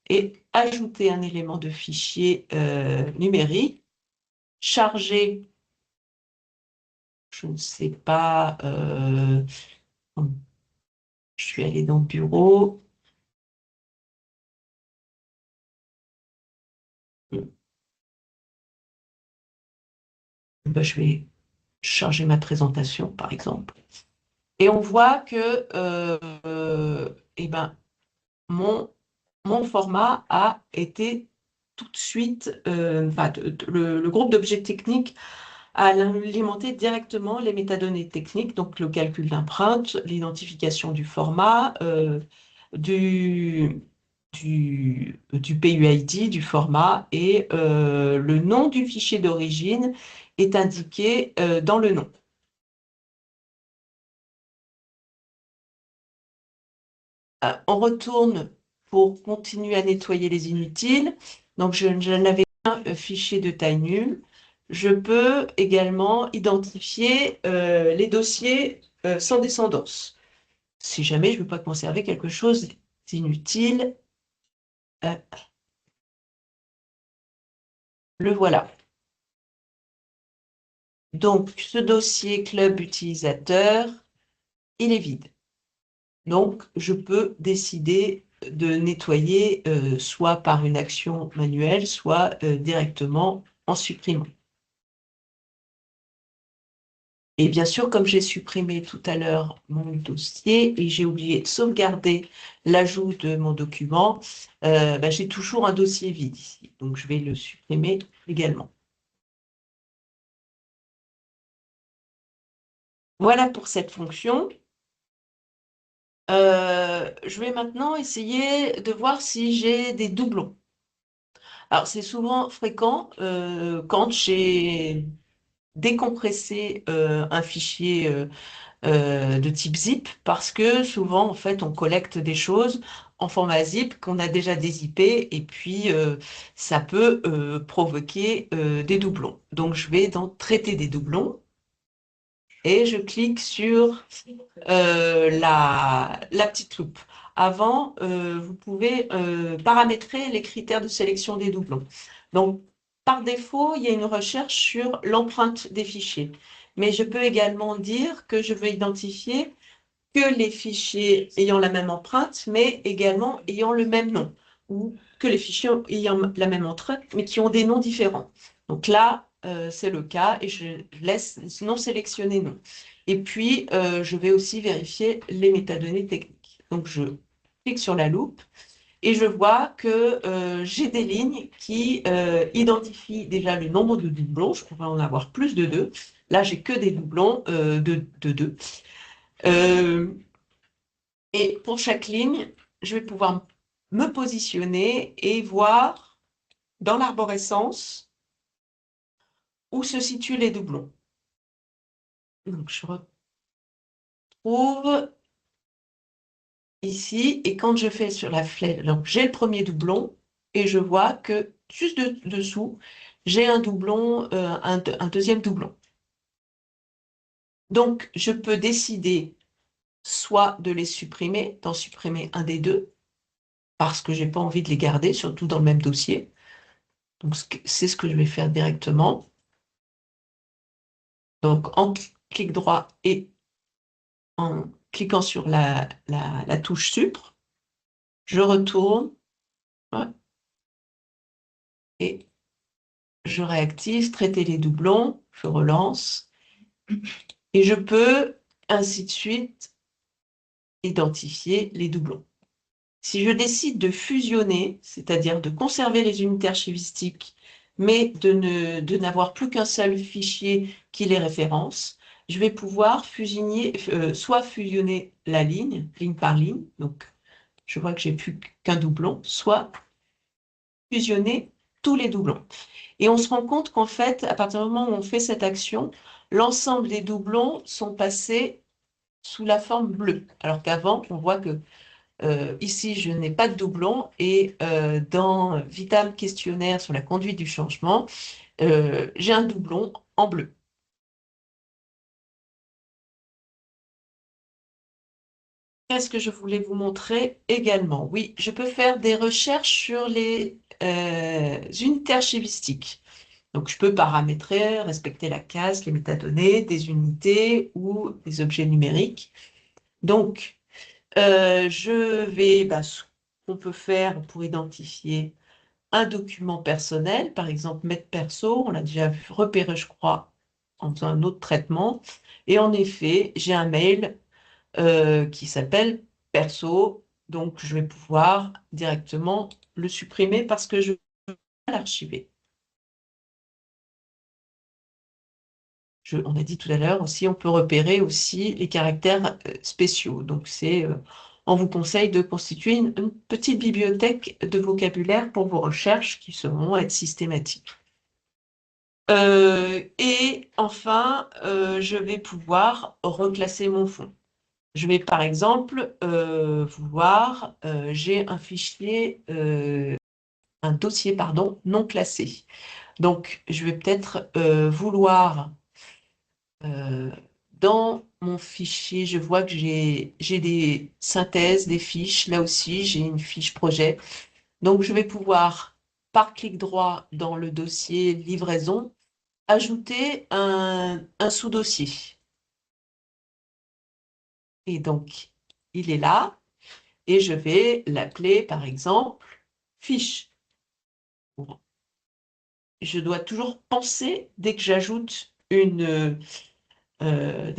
et ajouter un élément de fichier numérique, charger, je ne sais pas, je suis allée dans le bureau. Ben, je vais charger ma présentation, par exemple. Et on voit que eh ben, mon format a été tout de suite, le groupe d'objets techniques a alimenté directement les métadonnées techniques, donc le calcul d'empreinte, l'identification du format, du PUID, du format, et le nom du fichier d'origine est indiqué dans le nom. On retourne pour continuer à nettoyer les inutiles. Donc, je n'avais qu'un fichier de taille nulle. Je peux également identifier les dossiers sans descendance. Si jamais je ne veux pas conserver quelque chose d'inutile, le voilà. Donc, ce dossier club utilisateur, il est vide. Donc, je peux décider de nettoyer soit par une action manuelle, soit directement en supprimant. Et bien sûr, comme j'ai supprimé tout à l'heure mon dossier et j'ai oublié de sauvegarder l'ajout de mon document, j'ai toujours un dossier vide ici. Donc, je vais le supprimer également. Voilà pour cette fonction. Je vais maintenant essayer de voir si j'ai des doublons. Alors, c'est souvent fréquent quand j'ai décompressé un fichier de type zip, parce que souvent, en fait, on collecte des choses en format zip qu'on a déjà dézippé, et puis ça peut provoquer des doublons. Donc, je vais dans Traiter des doublons, et je clique sur la petite loupe. Avant, vous pouvez paramétrer les critères de sélection des doublons. Donc, par défaut, il y a une recherche sur l'empreinte des fichiers. Mais je peux également dire que je veux identifier que les fichiers ayant la même empreinte, mais également ayant le même nom, ou que les fichiers ayant la même empreinte, mais qui ont des noms différents. Donc là, c'est le cas, et je laisse non sélectionner non. Et puis, je vais aussi vérifier les métadonnées techniques. Donc, je clique sur la loupe, et je vois que j'ai des lignes qui identifient déjà le nombre de doublons. Je pourrais en avoir plus de 2. Là, j'ai que des doublons de 2. Et pour chaque ligne, je vais pouvoir me positionner et voir dans l'arborescence où se situent les doublons. Donc, je retrouve ici, et quand je fais sur la flèche, donc j'ai le premier doublon, et je vois que juste dessous, j'ai un doublon, un deuxième doublon. Donc, je peux décider soit de les supprimer, d'en supprimer un des deux, parce que je n'ai pas envie de les garder, surtout dans le même dossier. Donc, c'est ce que je vais faire directement. Donc, en clic droit et en cliquant sur la touche Supr, je retourne, ouais, et je réactive, traiter les doublons, je relance, et je peux, ainsi de suite, identifier les doublons. Si je décide de fusionner, c'est-à-dire de conserver les unités archivistiques, mais de n'avoir plus qu'un seul fichier qui les référence, je vais pouvoir soit fusionner la ligne par ligne, donc je vois que j'ai plus qu'un doublon, soit fusionner tous les doublons. Et on se rend compte qu'en fait, à partir du moment où on fait cette action, l'ensemble des doublons sont passés sous la forme bleue, alors qu'avant, on voit que ici, je n'ai pas de doublon, et dans Vitam questionnaire sur la conduite du changement, j'ai un doublon en bleu. Qu'est-ce que je voulais vous montrer également? Oui, je peux faire des recherches sur les unités archivistiques. Donc, je peux paramétrer, respecter la case, les métadonnées, des unités ou des objets numériques. Donc, je vais, ce qu'on peut faire pour identifier un document personnel, par exemple, mettre perso, on l'a déjà vu, repérer, je crois, en faisant un autre traitement. Et en effet, j'ai un mail qui s'appelle perso, donc je vais pouvoir directement le supprimer parce que je vais l'archiver. On a dit tout à l'heure aussi, on peut repérer aussi les caractères spéciaux. Donc, on vous conseille de constituer une petite bibliothèque de vocabulaire pour vos recherches qui seront être systématiques. Et enfin, je vais pouvoir reclasser mon fond. Je vais par exemple voir, j'ai un fichier, un dossier, pardon, non classé. Donc, je vais peut-être vouloir dans mon fichier, je vois que j'ai des synthèses, des fiches. Là aussi, j'ai une fiche projet. Donc, je vais pouvoir, par clic droit dans le dossier livraison, ajouter un sous-dossier. Et donc, il est là. Et je vais l'appeler, par exemple, fiche. Bon. Je dois toujours penser, dès que j'ajoute dès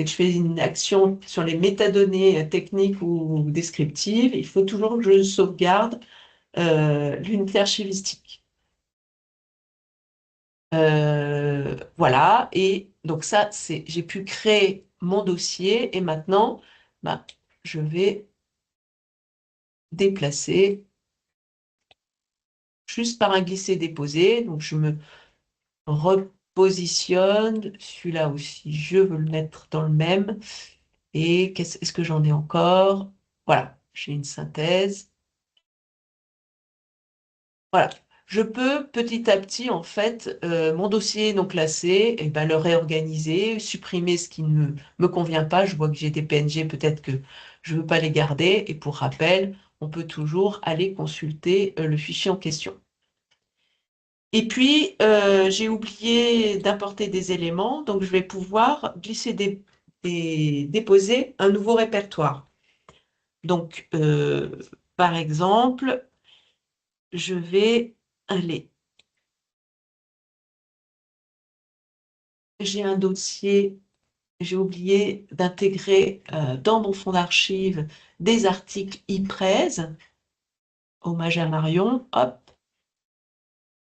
que je fais une action sur les métadonnées techniques ou descriptives, il faut toujours que je sauvegarde l'unité archivistique. Voilà, et donc ça, j'ai pu créer mon dossier et maintenant, je vais déplacer juste par un glisser-déposer. Donc je me repositionne, celui-là aussi, je veux le mettre dans le même. Et est-ce que j'en ai encore? Voilà, j'ai une synthèse. Voilà. Je peux petit à petit, en fait, mon dossier non classé, le réorganiser, supprimer ce qui ne me convient pas. Je vois que j'ai des PNG, peut-être que je ne veux pas les garder. Et pour rappel, on peut toujours aller consulter le fichier en question. Et puis, j'ai oublié d'importer des éléments, donc je vais pouvoir glisser déposer un nouveau répertoire. Donc, par exemple, je vais aller. J'ai un dossier, j'ai oublié d'intégrer dans mon fond d'archives des articles IPRES, hommage à Marion, hop.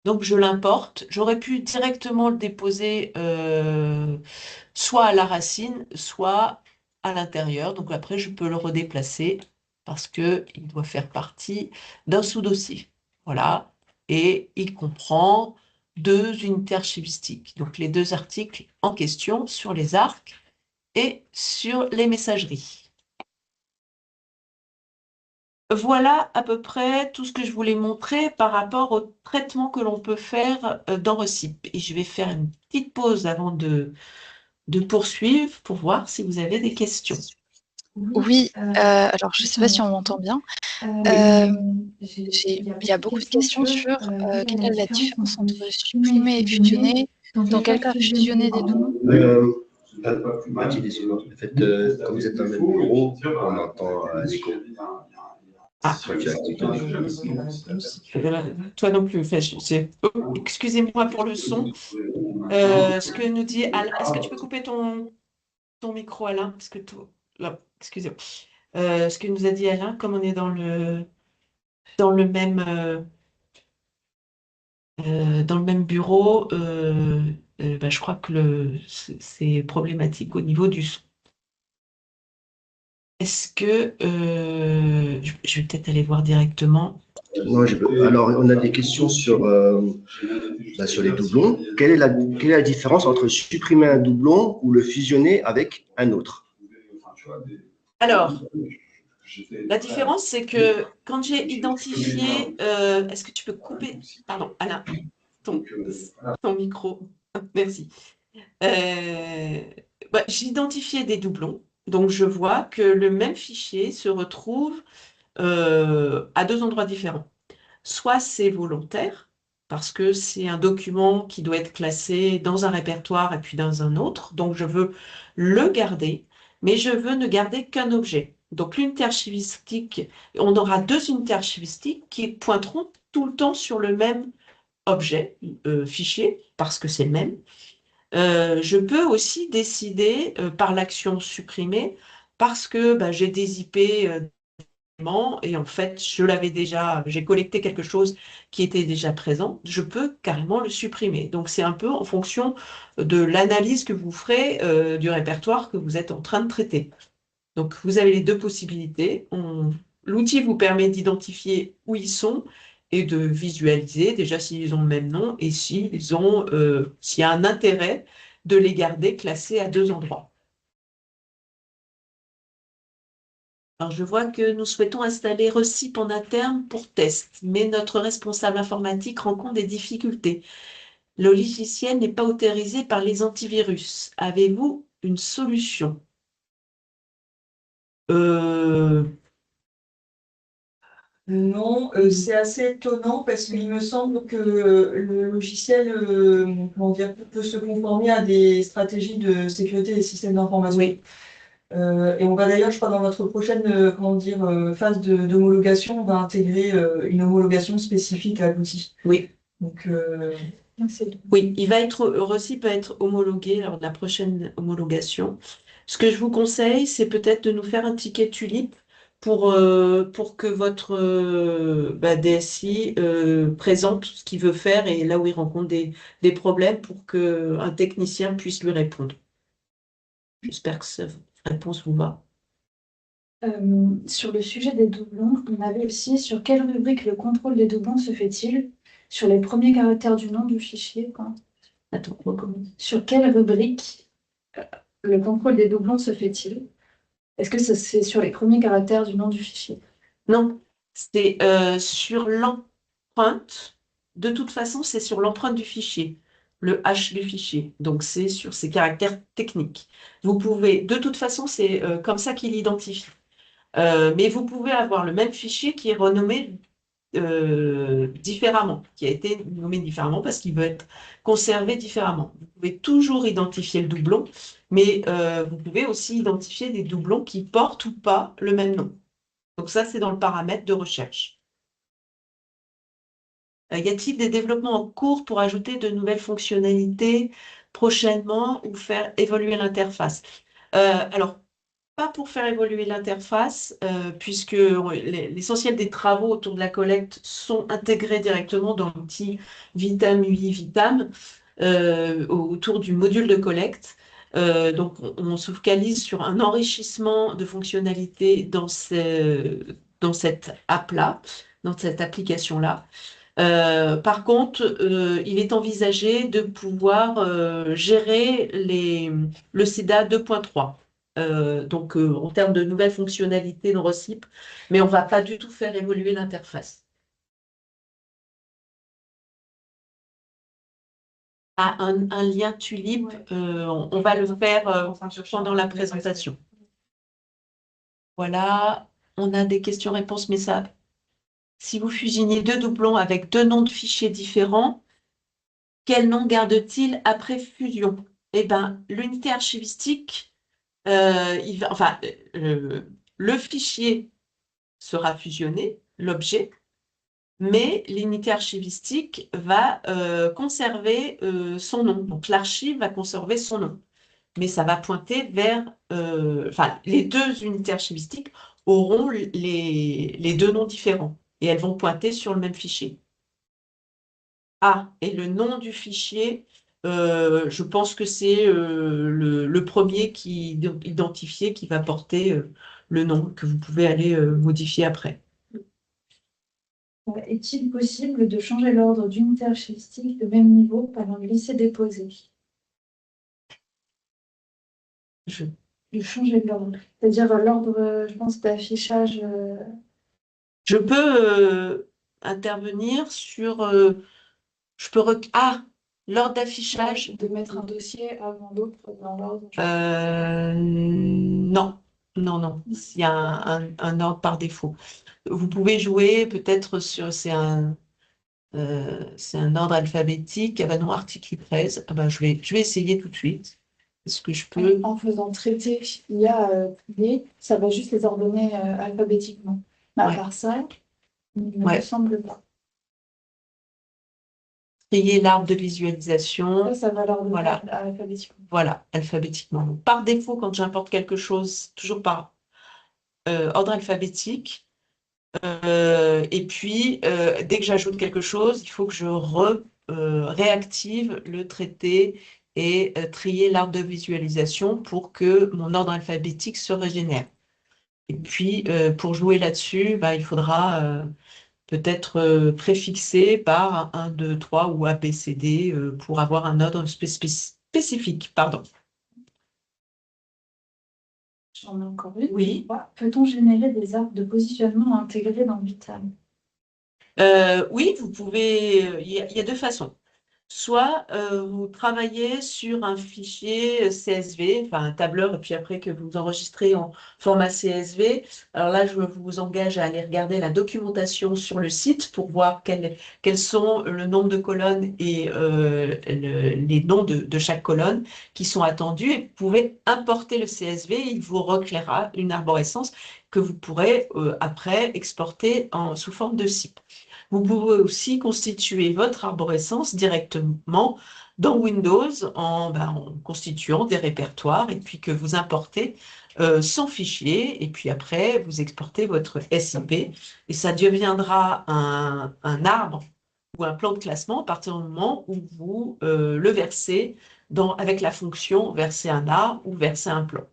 Donc, je l'importe. J'aurais pu directement le déposer soit à la racine, soit à l'intérieur. Donc, après, je peux le redéplacer parce qu'il doit faire partie d'un sous-dossier. Voilà. Et il comprend 2 unités archivistiques. Donc, les 2 articles en question sur les arcs et sur les messageries. Voilà à peu près tout ce que je voulais montrer par rapport au traitement que l'on peut faire dans Recip. Et je vais faire une petite pause avant de poursuivre pour voir si vous avez des questions. Oui, alors je ne sais pas si on m'entend bien. Il y a beaucoup de questions sur quelle est la différence entre supprimer et fusionner, dans quel cas fusionner des doublons. Mathilde, excuse-moi. En fait, comme vous êtes dans le même bureau, on entend l'écho. Ah, Toi, tu as activé ton micro. toi non plus. Oh, excusez-moi pour le son. Ce que nous dit Alain, est-ce que tu peux couper ton micro, Alain? Parce que là, excusez-moi. Ce que nous a dit Alain, comme on est dans le même dans le même bureau, je crois que c'est problématique au niveau du son. Est-ce que je vais peut-être aller voir directement. Non, alors, on a des questions sur les doublons. Quelle est la différence entre supprimer un doublon ou le fusionner avec un autre? Alors, la différence, c'est que quand j'ai identifié, est-ce que tu peux couper, pardon, Alain, ton micro, merci. J'ai identifié des doublons, Donc, je vois que le même fichier se retrouve à deux endroits différents. Soit c'est volontaire, parce que c'est un document qui doit être classé dans un répertoire et puis dans un autre, donc je veux le garder, mais je veux ne garder qu'un objet. Donc l'unité archivistique, on aura deux unités archivistiques qui pointeront tout le temps sur le même objet, fichier, parce que c'est le même. Je peux aussi décider par l'action supprimer, parce que j'ai des IP et en fait, j'ai collecté quelque chose qui était déjà présent, je peux carrément le supprimer. Donc, c'est un peu en fonction de l'analyse que vous ferez du répertoire que vous êtes en train de traiter. Donc, vous avez les deux possibilités. L'outil vous permet d'identifier où ils sont et de visualiser déjà s'ils ont le même nom et s'il y a un intérêt de les garder classés à deux endroits. Alors, je vois que nous souhaitons installer Recip en interne pour test, mais notre responsable informatique rencontre des difficultés. Le logiciel n'est pas autorisé par les antivirus. Avez-vous une solution? Euh, Non, c'est assez étonnant parce qu'il me semble que le logiciel comment dire, peut se conformer à des stratégies de sécurité des systèmes d'information. oui, Et on va d'ailleurs, je crois, dans notre prochaine comment dire, phase d'homologation, on va intégrer une homologation spécifique à l'outil. oui. Donc, Oui, Recip va être homologué lors de la prochaine homologation. Ce que je vous conseille, c'est peut-être de nous faire un ticket Tulip pour que votre DSI présente ce qu'il veut faire et là où il rencontre des problèmes pour qu'un technicien puisse lui répondre. J'espère que cette réponse vous va. Sur le sujet des doublons, on avait aussi sur quelle rubrique le contrôle des doublons se fait-il? Sur les premiers caractères du nom du fichier, quoi. Attends, recommence. Sur quelle rubrique le contrôle des doublons se fait-il? Est-ce que c'est sur les premiers caractères du nom du fichier? Non, c'est sur l'empreinte. De toute façon, c'est sur l'empreinte du fichier, le H du fichier. Donc, c'est sur ses caractères techniques. Vous pouvez, de toute façon, c'est comme ça qu'il identifie. Mais vous pouvez avoir le même fichier qui est renommé différemment, qui a été nommé différemment parce qu'il veut être conservé différemment. Vous pouvez toujours identifier le doublon, mais vous pouvez aussi identifier des doublons qui portent ou pas le même nom. Donc ça, c'est dans le paramètre de recherche. Y a-t-il des développements en cours pour ajouter de nouvelles fonctionnalités prochainement ou faire évoluer l'interface? Alors, pas pour faire évoluer l'interface, puisque l'essentiel des travaux autour de la collecte sont intégrés directement dans l'outil Vitam UI Vitam, autour du module de collecte. Donc, on se focalise sur un enrichissement de fonctionnalités dans cette app-là, dans cette application-là. Par contre, il est envisagé de pouvoir gérer le CEDA 2.3. Donc, en termes de nouvelles fonctionnalités dans Recip, mais on ne va pas du tout faire évoluer l'interface. Ah, un lien Tulip, on va le faire pendant la présentation. Voilà, on a des questions-réponses, mais ça, si vous fusionnez deux doublons avec deux noms de fichiers différents, quel nom garde-t-il après fusion? Eh bien, l'unité archivistique, le fichier sera fusionné, l'objet, mais l'unité archivistique va conserver son nom. Donc, l'archive va conserver son nom, mais ça va pointer vers... les deux unités archivistiques auront les deux noms différents et elles vont pointer sur le même fichier. Ah, et le nom du fichier, je pense que c'est le premier qui identifié qui va porter le nom que vous pouvez aller modifier après. Est-il possible de changer l'ordre d'unité archivistique de même niveau par un glisser-déposer? De changer l'ordre. C'est-à-dire l'ordre, je pense, d'affichage. Je peux intervenir sur... Ah, L'ordre d'affichage, De mettre un dossier avant l'autre dans l'ordre. non, non, non. Il y a un ordre par défaut. Vous pouvez jouer peut-être sur, c'est un ordre alphabétique. Ah ben non, article 13. Ah ben je vais essayer tout de suite. Est-ce que je peux? En faisant traiter, il y a plié, ça va juste les ordonner alphabétiquement. Mais à Ouais. part ça, il ne Ouais. me semble pas. Trier l'arbre de visualisation. Ça va l'ordonner Voilà. alphabétiquement. Voilà, alphabétiquement. Donc, par défaut, quand j'importe quelque chose, toujours par ordre alphabétique. Et puis, dès que j'ajoute quelque chose, il faut que je réactive le traité et trier l'arbre de visualisation pour que mon ordre alphabétique se régénère. Et puis, pour jouer là-dessus, bah, il faudra peut-être préfixer par 1, 2, 3 ou A, B, C, D pour avoir un ordre spécifique. Pardon. J'en ai encore une. Oui. Peut-on générer des arbres de positionnement intégrés dans Vitam? Oui, vous pouvez. Il y a deux façons. Soit vous travaillez sur un fichier CSV, enfin un tableur, et puis après que vous enregistrez en format CSV. Alors là, je vous engage à aller regarder la documentation sur le site pour voir quels sont le nombre de colonnes et les noms de chaque colonne qui sont attendus. Et vous pouvez importer le CSV, il vous recréera une arborescence que vous pourrez après exporter sous forme de CIP. Vous pouvez aussi constituer votre arborescence directement dans Windows en constituant des répertoires et puis que vous importez sans fichier et puis après vous exportez votre SIP et ça deviendra un arbre ou un plan de classement à partir du moment où vous le versez avec la fonction verser un arbre ou verser un plan.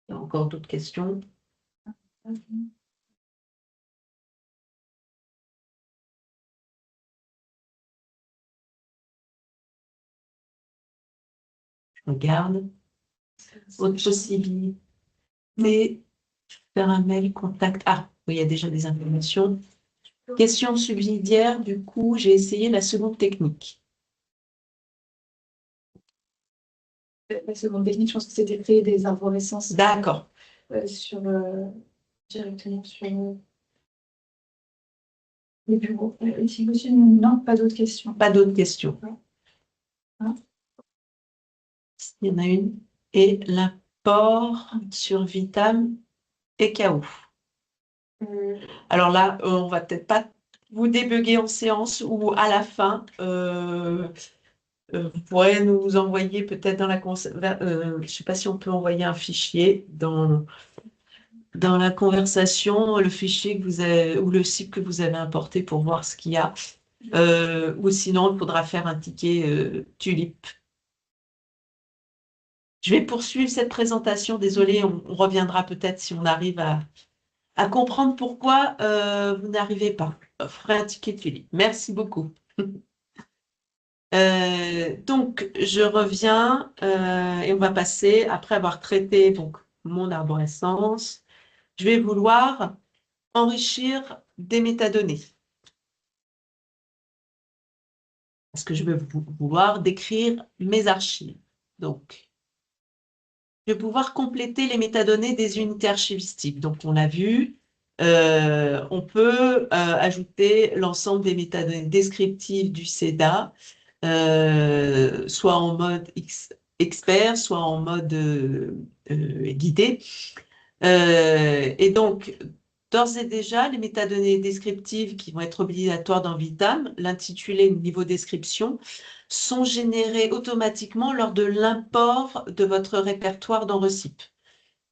Il y a encore d'autres questions? Regarde. Autre possibilité, faire un mail contact. Ah, oui, il y a déjà des informations. Question subsidiaire, du coup, j'ai essayé la seconde technique. La seconde technique, je pense que c'était créer des arborescences D'accord. directement sur les bureaux. Si possible, non, pas d'autres questions. Pas d'autres questions. Hein? Il y en a une. Et l'import sur Vitam et KO. Alors là, on va peut-être pas vous débugger en séance ou à la fin. Vous pourrez nous envoyer peut-être dans je ne sais pas si on peut envoyer un fichier dans la conversation, le fichier que vous avez ou le site que vous avez importé pour voir ce qu'il y a. Ou sinon, il faudra faire un ticket Tulip. Je vais poursuivre cette présentation. Désolée, on reviendra peut-être si on arrive à comprendre pourquoi vous n'arrivez pas. Je ferai un ticket Tulip. Merci beaucoup. Donc, je reviens et on va passer, après avoir traité donc, mon arborescence, je vais vouloir enrichir des métadonnées. Parce que je vais vouloir décrire mes archives. Donc, je vais pouvoir compléter les métadonnées des unités archivistiques. Donc, on l'a vu, on peut ajouter l'ensemble des métadonnées descriptives du CEDA, soit en mode expert, soit en mode guidé. Et donc, d'ores et déjà, les métadonnées descriptives qui vont être obligatoires dans Vitam, l'intitulé le niveau description, sont générées automatiquement lors de l'import de votre répertoire dans Recip.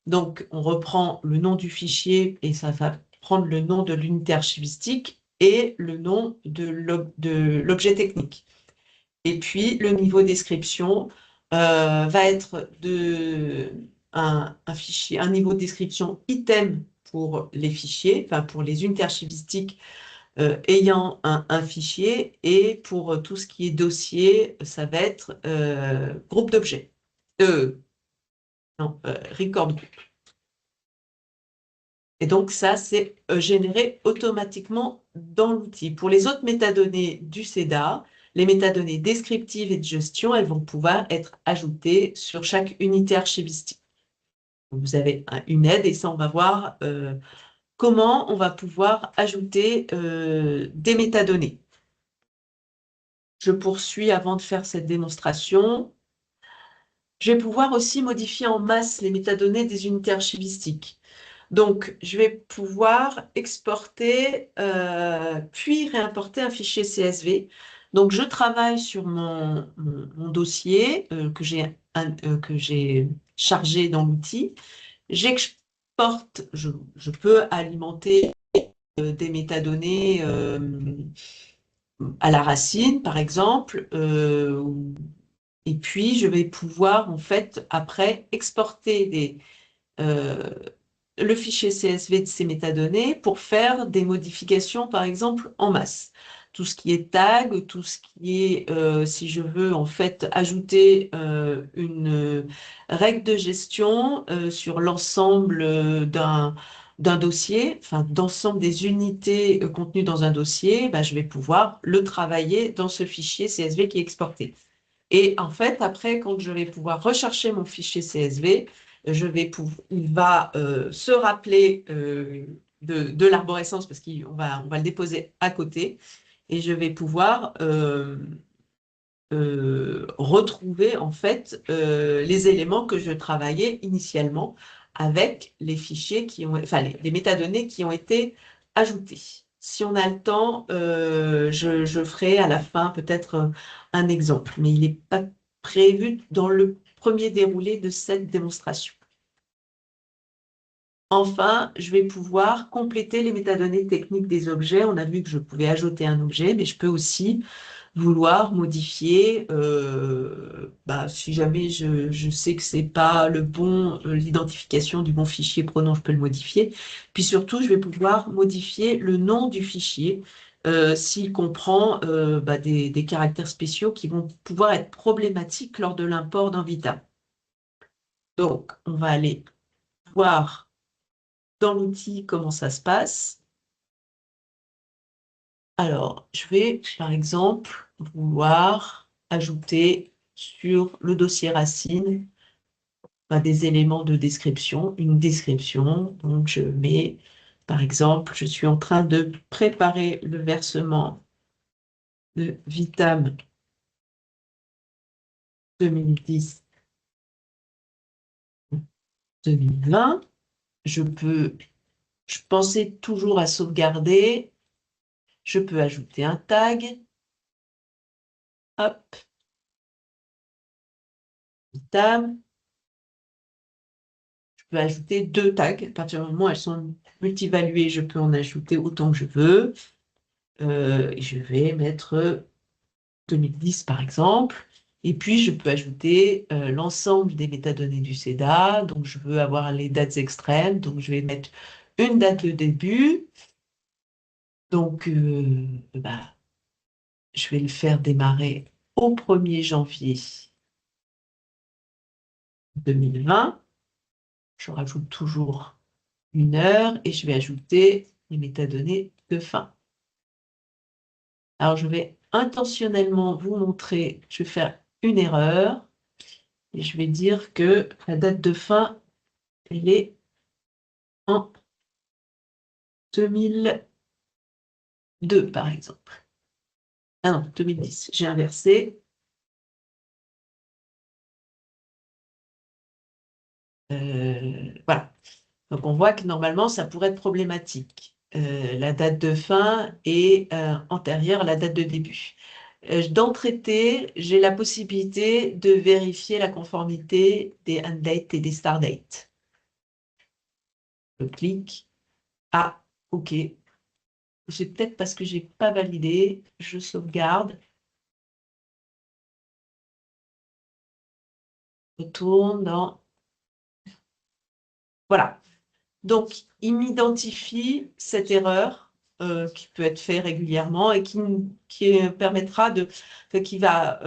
Donc, on reprend le nom du fichier et ça va prendre le nom de l'unité archivistique et le nom de l'objet technique. Et puis, le niveau description va être un fichier, un niveau de description item pour les fichiers, enfin pour les unités archivistiques ayant un fichier, et pour tout ce qui est dossier, ça va être groupe d'objets. Record group. Et donc, ça, c'est généré automatiquement dans l'outil. Pour les autres métadonnées du CEDA, Les métadonnées descriptives et de gestion, elles vont pouvoir être ajoutées sur chaque unité archivistique. Vous avez une aide et ça, on va voir comment on va pouvoir ajouter des métadonnées. Je poursuis avant de faire cette démonstration. Je vais pouvoir aussi modifier en masse les métadonnées des unités archivistiques. Donc, je vais pouvoir exporter puis réimporter un fichier CSV. Donc, je travaille sur mon dossier que j'ai chargé dans l'outil. J'exporte, je peux alimenter des métadonnées à la racine, par exemple, et puis je vais pouvoir, en fait, après, exporter le fichier CSV de ces métadonnées pour faire des modifications, par exemple, en masse. Tout ce qui est tag, tout ce qui est, si je veux, en fait, ajouter une règle de gestion sur l'ensemble d'un dossier, enfin, d'ensemble des unités contenues dans un dossier, ben, je vais pouvoir le travailler dans ce fichier CSV qui est exporté. Et en fait, après, quand je vais pouvoir rechercher mon fichier CSV, il va se rappeler de l'arborescence parce qu'on va le déposer à côté et je vais pouvoir retrouver en fait les éléments que je travaillais initialement avec les fichiers enfin les métadonnées qui ont été ajoutées. Si on a le temps, je ferai à la fin peut-être un exemple, mais il n'est pas prévu dans le premier déroulé de cette démonstration. Enfin, je vais pouvoir compléter les métadonnées techniques des objets. On a vu que je pouvais ajouter un objet, mais je peux aussi vouloir modifier, si jamais je sais que c'est pas l'identification du bon fichier pronom, je peux le modifier. Puis surtout, je vais pouvoir modifier le nom du fichier s'il comprend des caractères spéciaux qui vont pouvoir être problématiques lors de l'import d'un Vitam. Donc, on va aller voir dans l'outil comment ça se passe. Alors, je vais, par exemple, vouloir ajouter sur le dossier racine des éléments de description, une description. Donc, je mets, par exemple, je suis en train de préparer le versement de Vitam 2010-2020. Je pensais toujours à sauvegarder. Je peux ajouter un tag. Hop. Vitam. Je peux ajouter 2 tags. À partir du moment où elles sont multivaluées, je peux en ajouter autant que je veux. Je vais mettre 2010 par exemple. Et puis, je peux ajouter l'ensemble des métadonnées du CEDA. Donc, je veux avoir les dates extrêmes. Donc, je vais mettre une date de début. Donc, je vais le faire démarrer au 1er janvier 2020. Je rajoute toujours 1 heure et je vais ajouter les métadonnées de fin. Alors, je vais intentionnellement vous montrer, je vais faire une erreur et je vais dire que la date de fin, elle est en 2002, par exemple. Ah non, 2010, j'ai inversé. Voilà. Donc, on voit que normalement, ça pourrait être problématique. La date de fin est antérieure à la date de début. Dans Traité, j'ai la possibilité de vérifier la conformité des end-dates et des start-dates. Je clique. Ah, OK. C'est peut-être parce que je n'ai pas validé. Je sauvegarde. Retourne dans... Voilà. Donc, il m'identifie cette erreur qui peut être faite régulièrement et qui permettra qui va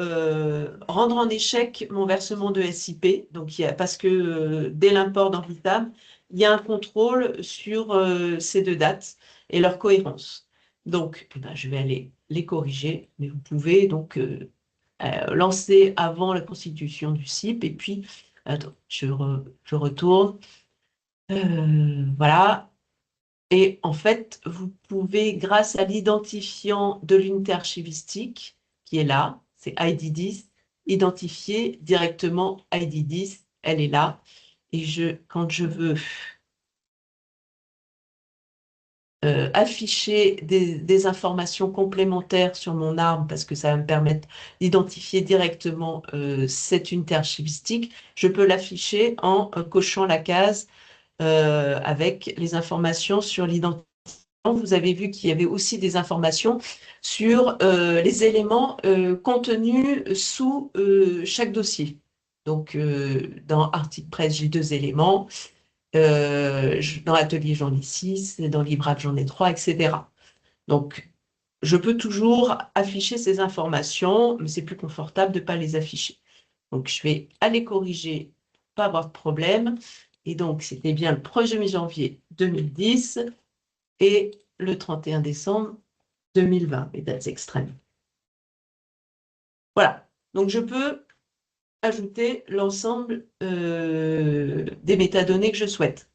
rendre en échec mon versement de SIP. Donc, parce que dès l'import dans Vitam, il y a un contrôle sur ces 2 dates et leur cohérence. Donc, je vais aller les corriger. Mais vous pouvez donc lancer avant la constitution du CIP. Et puis, attends, je retourne. Voilà. Et en fait, vous pouvez, grâce à l'identifiant de l'unité archivistique, qui est là, c'est ID10, identifier directement ID10, elle est là. Et quand je veux afficher des informations complémentaires sur mon arbre, parce que ça va me permettre d'identifier directement cette unité archivistique, je peux l'afficher en cochant la case avec les informations sur l'identifiant. Vous avez vu qu'il y avait aussi des informations sur les éléments contenus sous chaque dossier. Donc, dans Article Presse, j'ai 2 éléments. Dans Atelier, j'en ai 6. Dans Librac, j'en ai 3, etc. Donc, je peux toujours afficher ces informations, mais c'est plus confortable de ne pas les afficher. Donc, je vais aller corriger, pas avoir de problème. Et donc, c'était bien le 1er janvier 2010 et le 31 décembre 2020, les dates extrêmes. Voilà. Donc, je peux ajouter l'ensemble des métadonnées que je souhaite.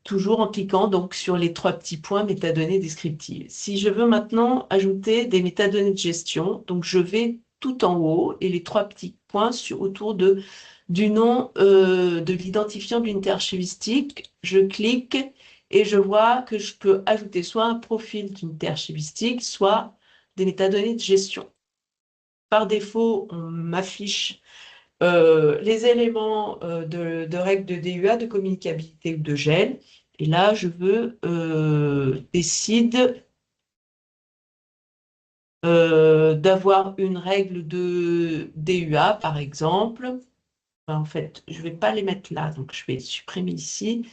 Toujours en cliquant donc sur les 3 petits points métadonnées descriptives. Si je veux maintenant ajouter des métadonnées de gestion, donc je vais tout en haut et les 3 petits points autour du nom de l'identifiant de l'unité archivistique, je clique et je vois que je peux ajouter soit un profil d'unité archivistique, soit des métadonnées de gestion. Par défaut, on m'affiche les éléments de règles de DUA, de communicabilité ou de gel. Et là, je veux décide d'avoir une règle de DUA, par exemple. Enfin, en fait, je ne vais pas les mettre là, donc je vais supprimer ici.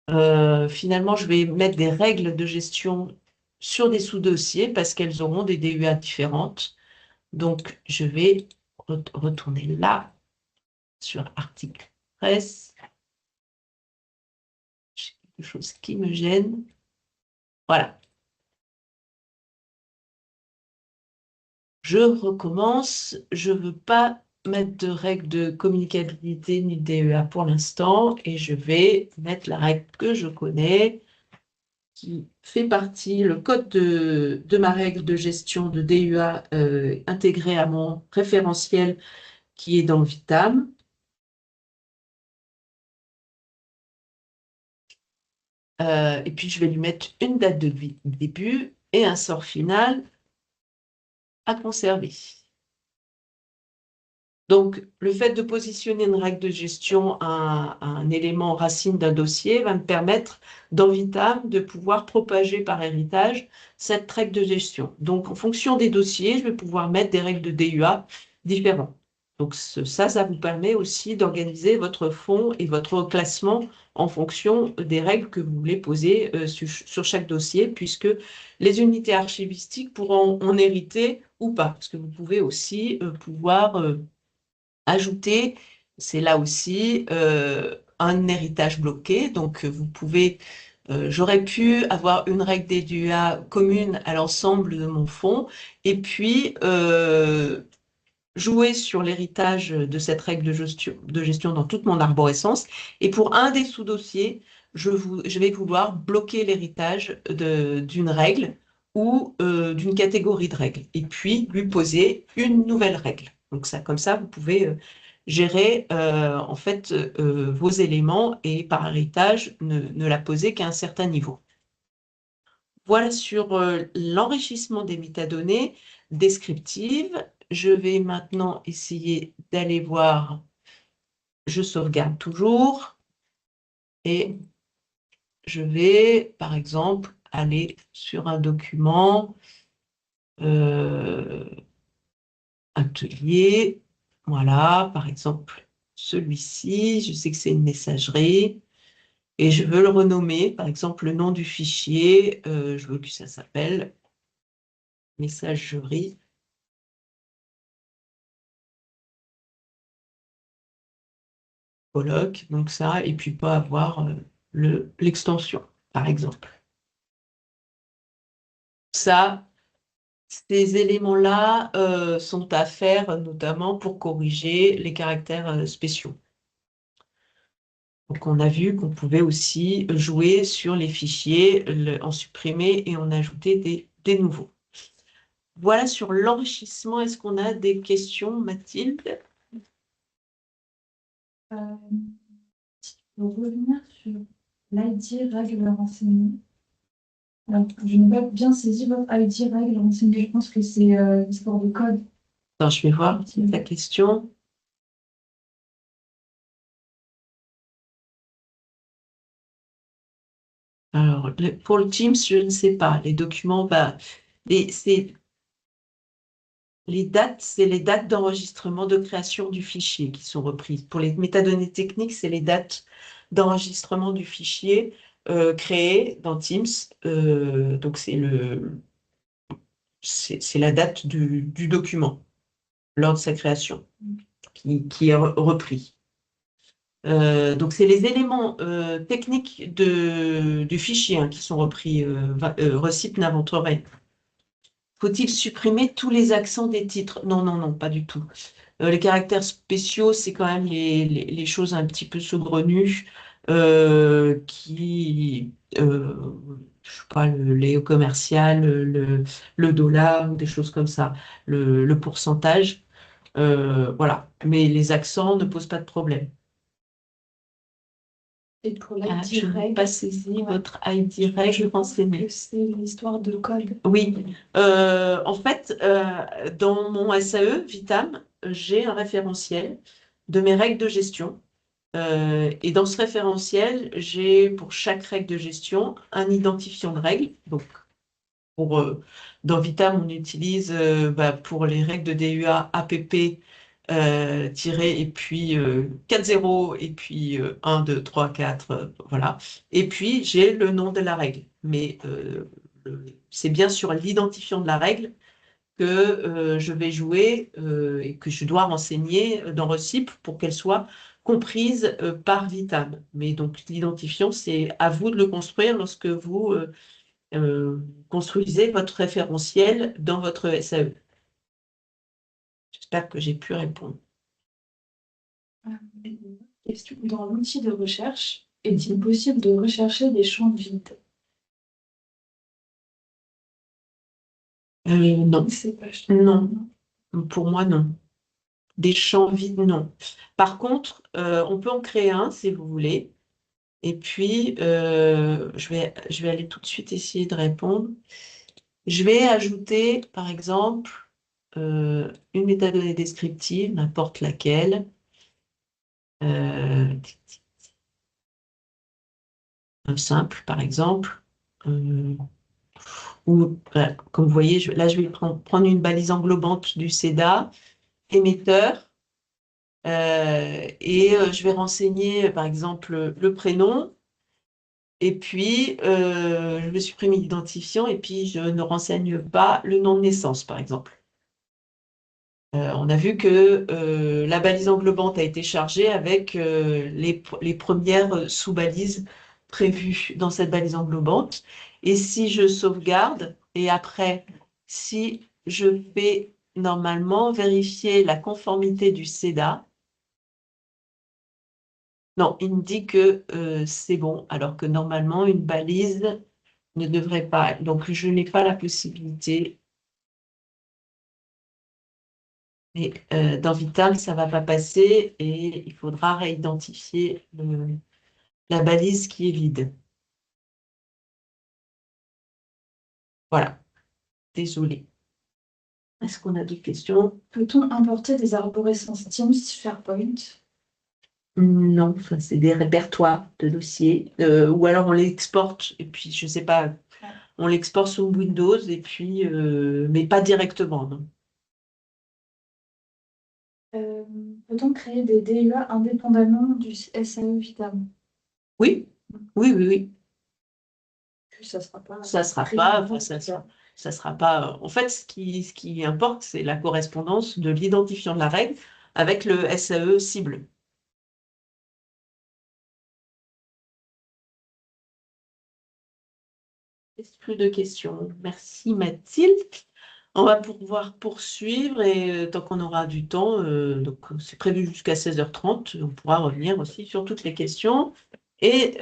Finalement, je vais mettre des règles de gestion sur des sous-dossiers parce qu'elles auront des DUA différentes. Donc, je vais retourner là, sur article presse. J'ai quelque chose qui me gêne. Voilà. Je recommence. Je ne veux pas mettre de règle de communicabilité ni de DEA pour l'instant et je vais mettre la règle que je connais qui fait partie, le code de ma règle de gestion de DUA intégrée à mon référentiel qui est dans le Vitam. Et puis, je vais lui mettre une date de début et un sort final à conserver. Donc, le fait de positionner une règle de gestion à un élément racine d'un dossier va me permettre, dans Vitam, de pouvoir propager par héritage cette règle de gestion. Donc, en fonction des dossiers, je vais pouvoir mettre des règles de DUA différentes. Donc, ça vous permet aussi d'organiser votre fond et votre classement en fonction des règles que vous voulez poser sur chaque dossier, puisque les unités archivistiques pourront en hériter ou pas, parce que vous pouvez aussi ajouter, c'est là aussi un héritage bloqué. Donc, vous pouvez, j'aurais pu avoir une règle des DUA commune à l'ensemble de mon fonds et puis jouer sur l'héritage de cette règle de gestion dans toute mon arborescence. Et pour un des sous-dossiers, je vais vouloir bloquer l'héritage d'une règle ou d'une catégorie de règles et puis lui poser une nouvelle règle. Donc ça, comme ça, vous pouvez gérer en fait vos éléments et par héritage ne la poser qu'à un certain niveau. Voilà sur l'enrichissement des métadonnées descriptives. Je vais maintenant essayer d'aller voir, je sauvegarde toujours, et je vais, par exemple, aller sur un document, atelier, voilà, par exemple, celui-ci, je sais que c'est une messagerie, et je veux le renommer, par exemple, le nom du fichier, je veux que ça s'appelle messagerie. Colloque, donc ça, et puis pas avoir l'extension, par exemple. ça, ces éléments-là sont à faire notamment pour corriger les caractères spéciaux. Donc, on a vu qu'on pouvait aussi jouer sur les fichiers, en supprimer et en ajouter des nouveaux. Voilà sur l'enrichissement. Est-ce qu'on a des questions, Mathilde? Pour revenir sur l'ID règle renseignée, alors, je n'ai pas bien saisi votre ID règle renseignée. Je pense que c'est l'histoire de code. Attends, je vais voir la question. Alors, pour le Teams, je ne sais pas. Les documents, les dates, c'est les dates d'enregistrement de création du fichier qui sont reprises. Pour les métadonnées techniques, c'est les dates d'enregistrement du fichier créé dans Teams. Donc, c'est la date du document lors de sa création qui est repris. Donc, c'est les éléments techniques du fichier qui sont repris. Recip n'inventerait. Faut-il supprimer tous les accents des titres? Non, non, non, pas du tout. Les caractères spéciaux, c'est quand même les choses un petit peu saugrenues qui, je sais pas, les commercial, le dollar, ou des choses comme ça, le pourcentage. Voilà. Mais les accents ne posent pas de problème. Et pour Ah, l'ID je n'ai règle, pas saisi votre ID règle renseignée. c'est l'histoire de code. Oui, en fait, dans mon SAE Vitam, j'ai un référentiel de mes règles de gestion. Et dans ce référentiel, j'ai pour chaque règle de gestion un identifiant de règles. Donc, dans Vitam, on utilise pour les règles de DUA APP tiré et puis 4 0 et puis 1, 2, 3, 4, voilà. Et puis j'ai le nom de la règle. Mais c'est bien sur l'identifiant de la règle que je vais jouer et que je dois renseigner dans Recip pour qu'elle soit comprise par Vitam. Mais donc l'identifiant, c'est à vous de le construire lorsque vous construisez votre référentiel dans votre SAE. J'espère que j'ai pu répondre. Question. Dans l'outil de recherche, est-il possible de rechercher des champs vides? Non, C'est pas non, pour moi, non. Des champs vides, non. Par contre, on peut en créer un si vous voulez. Et puis, je vais aller tout de suite essayer de répondre. Je vais ajouter, par exemple, une métadonnée descriptive, n'importe laquelle. Un simple, par exemple. Ou, comme vous voyez, là, je vais prendre une balise englobante du CEDA, émetteur, et je vais renseigner, par exemple, le prénom, et puis je vais supprimer l'identifiant, et puis je ne renseigne pas le nom de naissance, par exemple. On a vu que la balise englobante a été chargée avec les premières sous-balises prévues dans cette balise englobante. Et si je sauvegarde, et après, si je fais normalement vérifier la conformité du CEDA, non, il me dit que c'est bon, alors que normalement, une balise ne devrait pas. Donc, je n'ai pas la possibilité. Mais dans Vital, ça ne va pas passer et il faudra réidentifier la balise qui est vide. Voilà. Désolée. Est-ce qu'on a d'autres questions? Peut-on importer des arborescences Teams SharePoint? Non, enfin, c'est des répertoires de dossiers. Ou alors on les exporte et puis je ne sais pas, on l'exporte sous Windows et puis, mais pas directement, non. Peut-on créer des DUA indépendamment du SAE Vitam? Oui, oui, oui, oui. Puis ça sera pas. Ça sera pas, enfin, ça sera pas. En fait, ce qui importe, c'est la correspondance de l'identifiant de la règle avec le SAE cible. Plus de questions. Merci Mathilde. On va pouvoir poursuivre et tant qu'on aura du temps, donc c'est prévu jusqu'à 16h30, on pourra revenir aussi sur toutes les questions et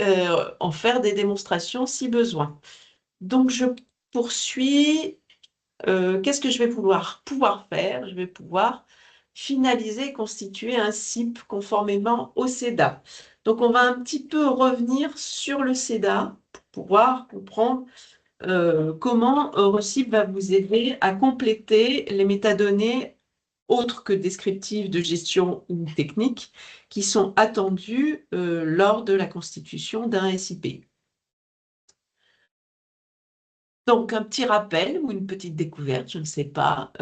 en faire des démonstrations si besoin. Donc je poursuis. Qu'est-ce que je vais pouvoir faire? Je vais pouvoir finaliser et constituer un CIP conformément au CEDA. Donc on va un petit peu revenir sur le CEDA pour pouvoir comprendre comment Eurocip va vous aider à compléter les métadonnées autres que descriptives de gestion ou techniques qui sont attendues lors de la constitution d'un SIP. Donc, un petit rappel ou une petite découverte, je ne sais pas,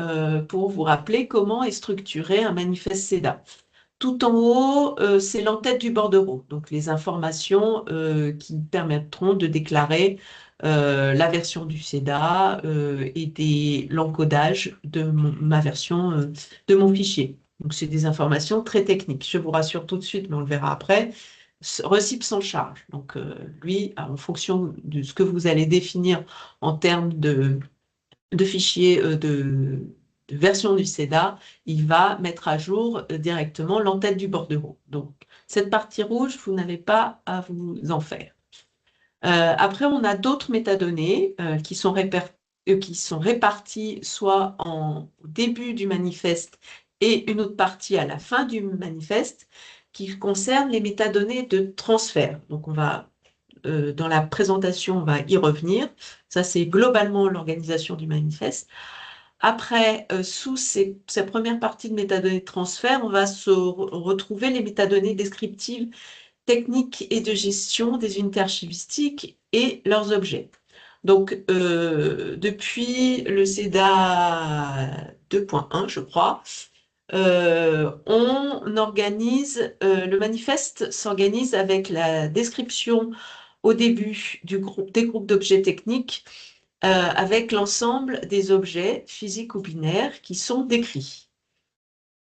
pour vous rappeler comment est structuré un manifeste CEDA. Tout en haut, c'est l'entête du bordereau, donc les informations qui permettront de déclarer la version du CEDA et l'encodage de ma version de mon fichier. Donc, c'est des informations très techniques. Je vous rassure tout de suite, mais on le verra après. Recip s'en charge. Donc, lui, en fonction de ce que vous allez définir en termes de fichiers de version du CEDA, il va mettre à jour directement l'entête du bordereau. Donc, cette partie rouge, vous n'avez pas à vous en faire. Après, on a d'autres métadonnées qui sont réparties soit au début du manifeste et une autre partie à la fin du manifeste qui concernent les métadonnées de transfert. Donc, dans la présentation, on va y revenir. Ça, c'est globalement l'organisation du manifeste. Après, sous sa première partie de métadonnées de transfert, on va se retrouver les métadonnées descriptives techniques et de gestion des unités archivistiques et leurs objets. Donc, depuis le CEDA 2.1, je crois, le manifeste s'organise avec la description au début des groupes d'objets techniques avec l'ensemble des objets physiques ou binaires qui sont décrits.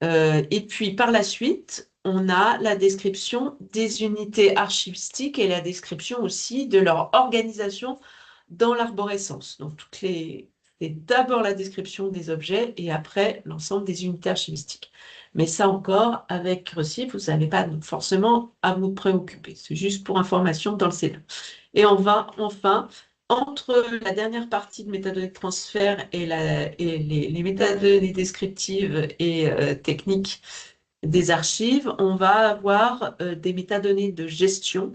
Et puis par la suite, on a la description des unités archivistiques et la description aussi de leur organisation dans l'arborescence. Donc c'est d'abord la description des objets et après l'ensemble des unités archivistiques. Mais ça encore, avec Recip, vous n'avez pas forcément à vous préoccuper. C'est juste pour information dans le CEDA. Et on va enfin, entre la dernière partie de métadonnées de transfert et les métadonnées descriptives et techniques des archives, on va avoir des métadonnées de gestion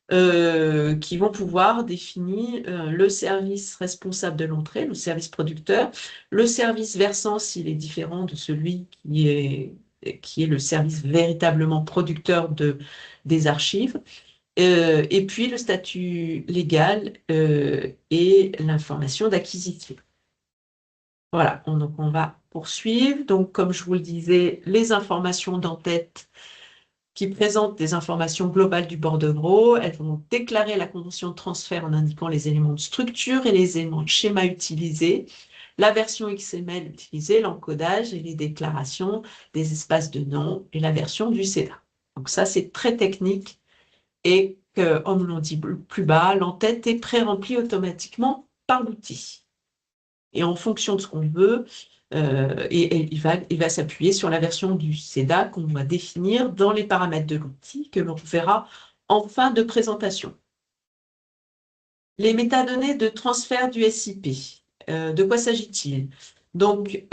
qui vont pouvoir définir le service responsable de l'entrée, le service producteur, le service versant s'il est différent de celui qui est le service véritablement producteur des archives, et puis le statut légal et l'information d'acquisition. Voilà, donc on va poursuivre. Donc, comme je vous le disais, les informations d'entête qui présentent des informations globales du bordereau. Elles vont déclarer la convention de transfert en indiquant les éléments de structure et les éléments de schéma utilisés, la version XML utilisée, l'encodage et les déclarations des espaces de nom et la version du CEDA. Donc ça, c'est très technique et comme l'on dit plus bas, l'entête est pré-remplie automatiquement par l'outil. Et en fonction de ce qu'on veut, il va s'appuyer sur la version du CEDA qu'on va définir dans les paramètres de l'outil que l'on verra en fin de présentation. Les métadonnées de transfert du SIP. De quoi s'agit-il? Donc,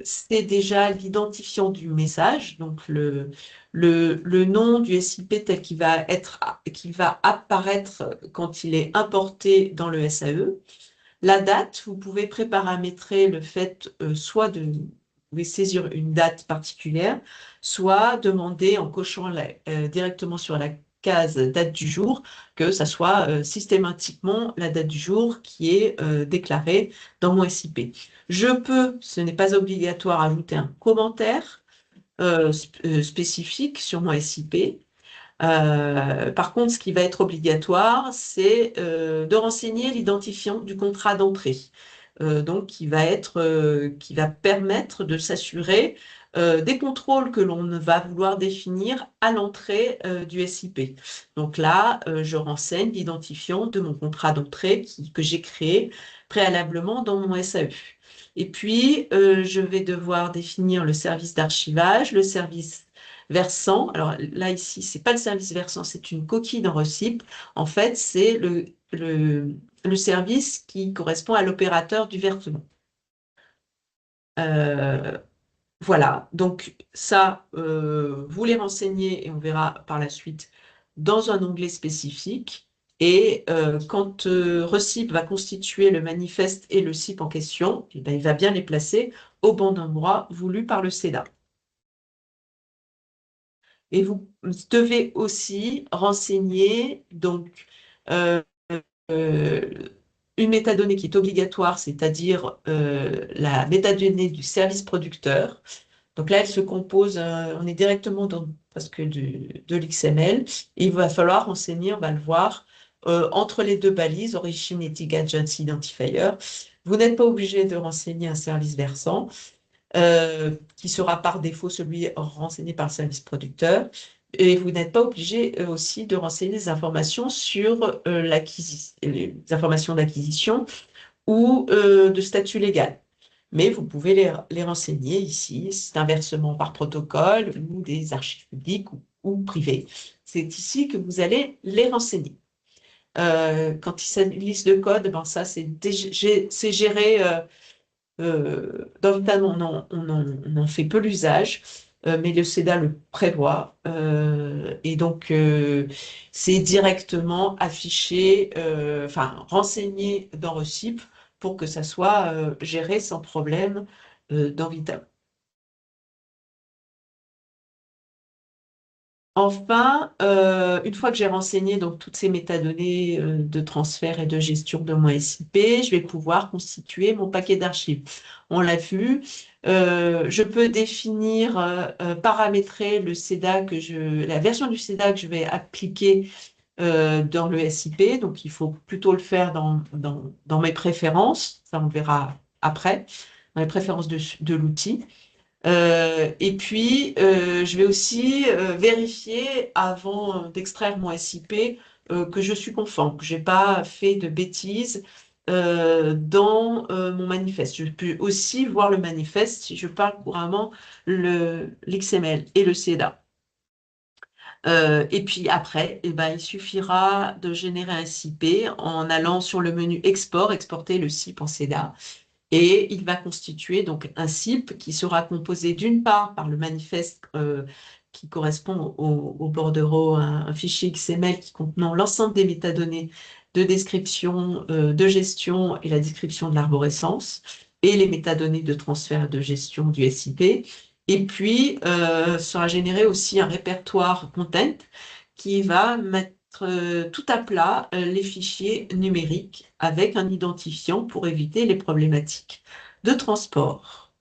c'est déjà l'identifiant du message, donc le nom du SIP tel qu'il va apparaître quand il est importé dans le SAE. La date, vous pouvez préparamétrer le fait soit vous pouvez saisir une date particulière, soit demander en cochant directement sur la case date du jour que ça soit systématiquement la date du jour qui est déclarée dans mon SIP. Je peux, ce n'est pas obligatoire, ajouter un commentaire spécifique sur mon SIP. Par contre, ce qui va être obligatoire, c'est de renseigner l'identifiant du contrat d'entrée. Donc, qui va permettre de s'assurer des contrôles que l'on va vouloir définir à l'entrée du SIP. Donc là, je renseigne l'identifiant de mon contrat d'entrée que j'ai créé préalablement dans mon SAE. Et puis, je vais devoir définir le service d'archivage, le service versant. Alors là, ici, ce n'est pas le service versant, c'est une coquille dans RECIP. En fait, c'est le service qui correspond à l'opérateur du versement. Voilà, donc ça, vous les renseignez et on verra par la suite dans un onglet spécifique. Et quand RECIP va constituer le manifeste et le SIP en question, eh ben, il va bien les placer au bon endroit voulu par le SEDA. Et vous devez aussi renseigner donc euh, une métadonnée qui est obligatoire, c'est-à-dire la métadonnée du service producteur. Donc là, elle se compose, on est directement dans presque de l'XML. Et il va falloir renseigner, on va le voir, entre les deux balises, Originating Agency Identifier. Vous n'êtes pas obligé de renseigner un service versant, qui sera par défaut celui renseigné par le service producteur. Et vous n'êtes pas obligé aussi de renseigner des informations sur les informations d'acquisition ou de statut légal. Mais vous pouvez les renseigner ici. C'est un versement par protocole ou des archives publiques ou privées. C'est ici que vous allez les renseigner. Quand il s'agit de liste de code, ben ça, c'est géré. Dans Vitam, on en fait peu l'usage, mais le SEDA le prévoit. Et donc, c'est directement affiché, enfin, renseigné dans RECIP pour que ça soit géré sans problème dans Vitam. Enfin, une fois que j'ai renseigné donc, toutes ces métadonnées de transfert et de gestion de mon SIP, je vais pouvoir constituer mon paquet d'archives. On l'a vu, je peux définir, paramétrer le SEDA la version du SEDA que je vais appliquer dans le SIP. Donc, il faut plutôt le faire dans mes préférences. Ça, on le verra après, dans les préférences de l'outil. Et puis, je vais aussi vérifier avant d'extraire mon SIP que je suis conforme, que je n'ai pas fait de bêtises dans mon manifeste. Je peux aussi voir le manifeste si je parle couramment l'XML et le SEDA. Et puis après, eh ben, il suffira de générer un SIP en allant sur le menu Export, exporter le SIP en SEDA. Et il va constituer donc un SIP qui sera composé d'une part par le manifeste qui correspond au bordereau, un fichier XML qui contenant l'ensemble des métadonnées de description, de gestion et la description de l'arborescence, et les métadonnées de transfert et de gestion du SIP. Et puis, sera généré aussi un répertoire content qui va mettre tout à plat les fichiers numériques avec un identifiant pour éviter les problématiques de transport.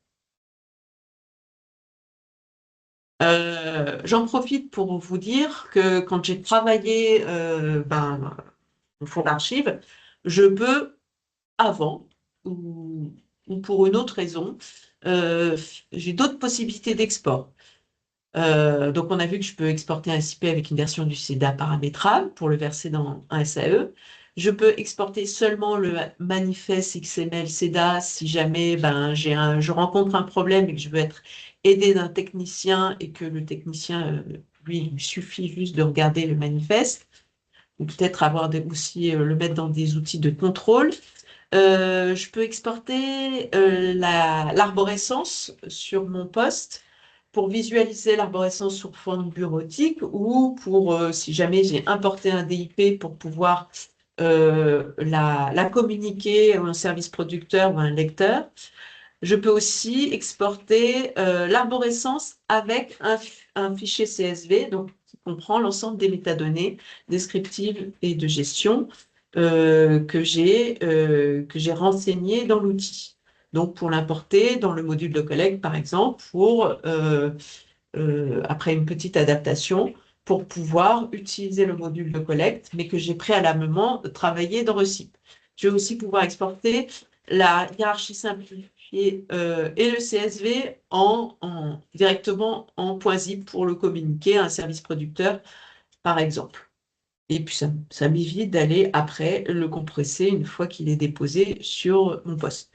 J'en profite pour vous dire que quand j'ai travaillé au fond d'archives, je peux, avant ou pour une autre raison, j'ai d'autres possibilités d'export. Donc, on a vu que je peux exporter un SIP avec une version du SEDA paramétrable pour le verser dans un SAE. Je peux exporter seulement le manifeste XML SEDA si jamais je rencontre un problème et que je veux être aidé d'un technicien et que le technicien, lui, il lui suffit juste de regarder le manifeste ou peut-être aussi le mettre dans des outils de contrôle. Je peux exporter l'arborescence sur mon poste pour visualiser l'arborescence sous forme bureautique ou pour, si jamais j'ai importé un DIP pour pouvoir la communiquer à un service producteur ou à un lecteur. Je peux aussi exporter l'arborescence avec un fichier CSV, donc qui comprend l'ensemble des métadonnées descriptives et de gestion que j'ai renseignées dans l'outil. Donc, pour l'importer dans le module de collecte, par exemple, après une petite adaptation, pour pouvoir utiliser le module de collecte, mais que j'ai préalablement travaillé dans RECIP. Je vais aussi pouvoir exporter la hiérarchie simplifiée fichier et le CSV directement en .zip pour le communiquer à un service producteur, par exemple. Et puis, ça m'évite d'aller après le compresser une fois qu'il est déposé sur mon poste.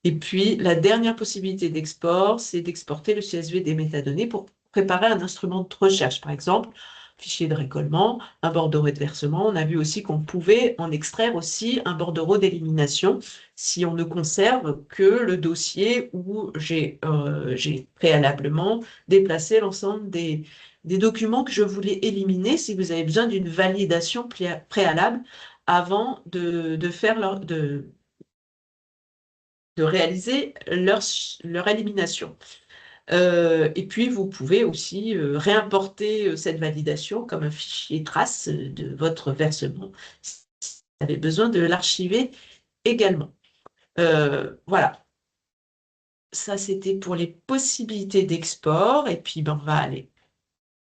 Et puis, la dernière possibilité d'export, c'est d'exporter le CSV des métadonnées pour préparer un instrument de recherche, par exemple, fichier de récollement, un bordereau de versement. On a vu aussi qu'on pouvait en extraire aussi un bordereau d'élimination si on ne conserve que le dossier où j'ai préalablement déplacé l'ensemble des documents que je voulais éliminer, si vous avez besoin d'une validation préalable avant de faire de réaliser leur élimination. Et puis, vous pouvez aussi réimporter cette validation comme un fichier trace de votre versement si vous avez besoin de l'archiver également. Voilà. Ça, c'était pour les possibilités d'export. Et puis, on va aller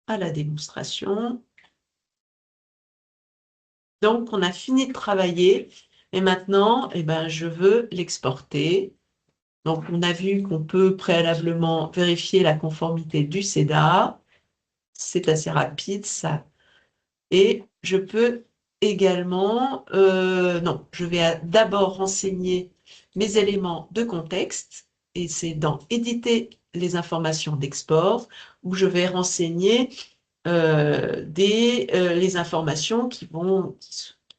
à la démonstration. Donc, on a fini de travailler. Et maintenant, je veux l'exporter. Donc, on a vu qu'on peut préalablement vérifier la conformité du CEDA. C'est assez rapide, ça. Et je peux également... non, je vais d'abord renseigner mes éléments de contexte. Et c'est dans « Éditer les informations d'export » où je vais renseigner les informations qui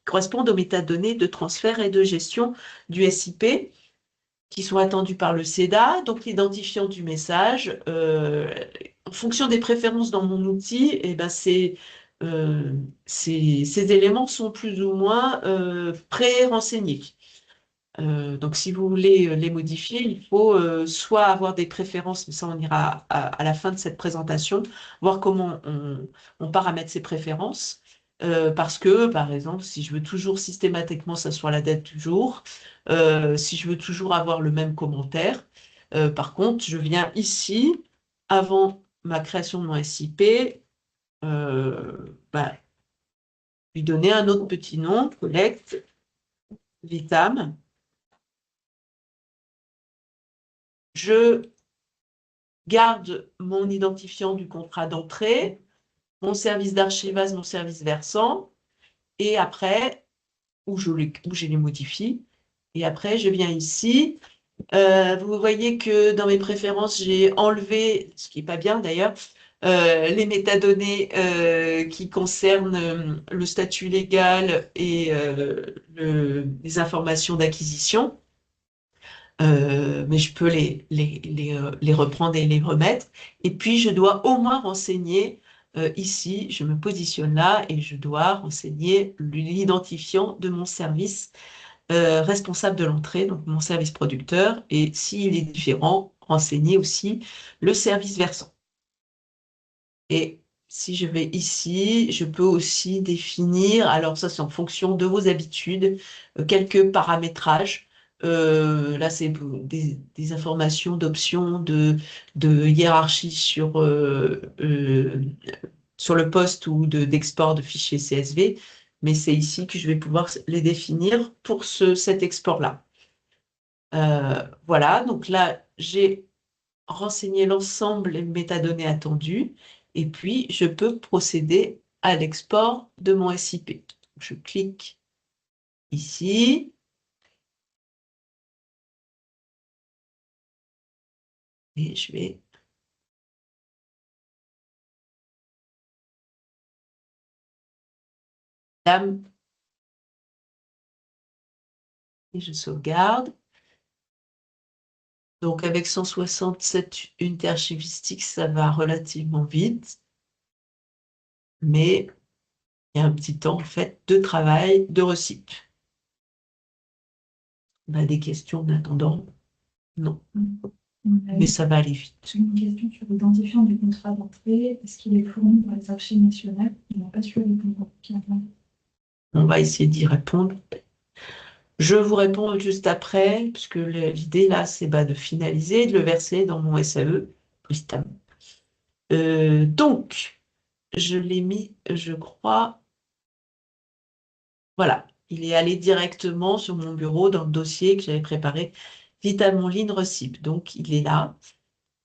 correspondent aux métadonnées de transfert et de gestion du SIP qui sont attendus par le CEDA, donc l'identifiant du message. En fonction des préférences dans mon outil, ces éléments sont plus ou moins pré-renseignés. Donc, si vous voulez les modifier, il faut soit avoir des préférences, mais ça on ira à la fin de cette présentation, voir comment on paramètre ces préférences. Parce que, par exemple, si je veux toujours systématiquement ça soit la date du jour, si je veux toujours avoir le même commentaire, par contre, je viens ici, avant ma création de mon SIP, lui donner un autre petit nom, collect, vitam. Je garde mon identifiant du contrat d'entrée, mon service d'archivage, mon service versant, et après, où je les modifie, et après, je viens ici. Vous voyez que dans mes préférences, j'ai enlevé, ce qui n'est pas bien d'ailleurs, les métadonnées qui concernent le statut légal et les informations d'acquisition. Mais je peux les reprendre et les remettre. Et puis, je dois au moins renseigner, ici, je me positionne là et je dois renseigner l'identifiant de mon service responsable de l'entrée, donc mon service producteur. Et s'il est différent, renseigner aussi le service versant. Et si je vais ici, je peux aussi définir, alors ça c'est en fonction de vos habitudes, quelques paramétrages. Là, c'est des informations d'options de hiérarchie sur le poste ou d'export de fichiers CSV, mais c'est ici que je vais pouvoir les définir pour cet export-là. Voilà, donc là, j'ai renseigné l'ensemble des métadonnées attendues, et puis je peux procéder à l'export de mon SIP. Je clique ici. Et je vais et je sauvegarde. Donc avec 167 unités archivistiques, ça va relativement vite. Mais il y a un petit temps en fait de travail de recycle. On a des questions en attendant? Non. Mais ça va aller vite. J'ai une question sur l'identifiant du contrat d'entrée. Est-ce qu'il est fourni par les archives nationales? On n'a pas su répondre. On va essayer d'y répondre. Je vous réponds juste après, puisque l'idée là, c'est de finaliser et de le verser dans mon SAE. Donc, je l'ai mis, je crois. Voilà, il est allé directement sur mon bureau dans le dossier que j'avais préparé Vitamoline Recip. Donc, il est là.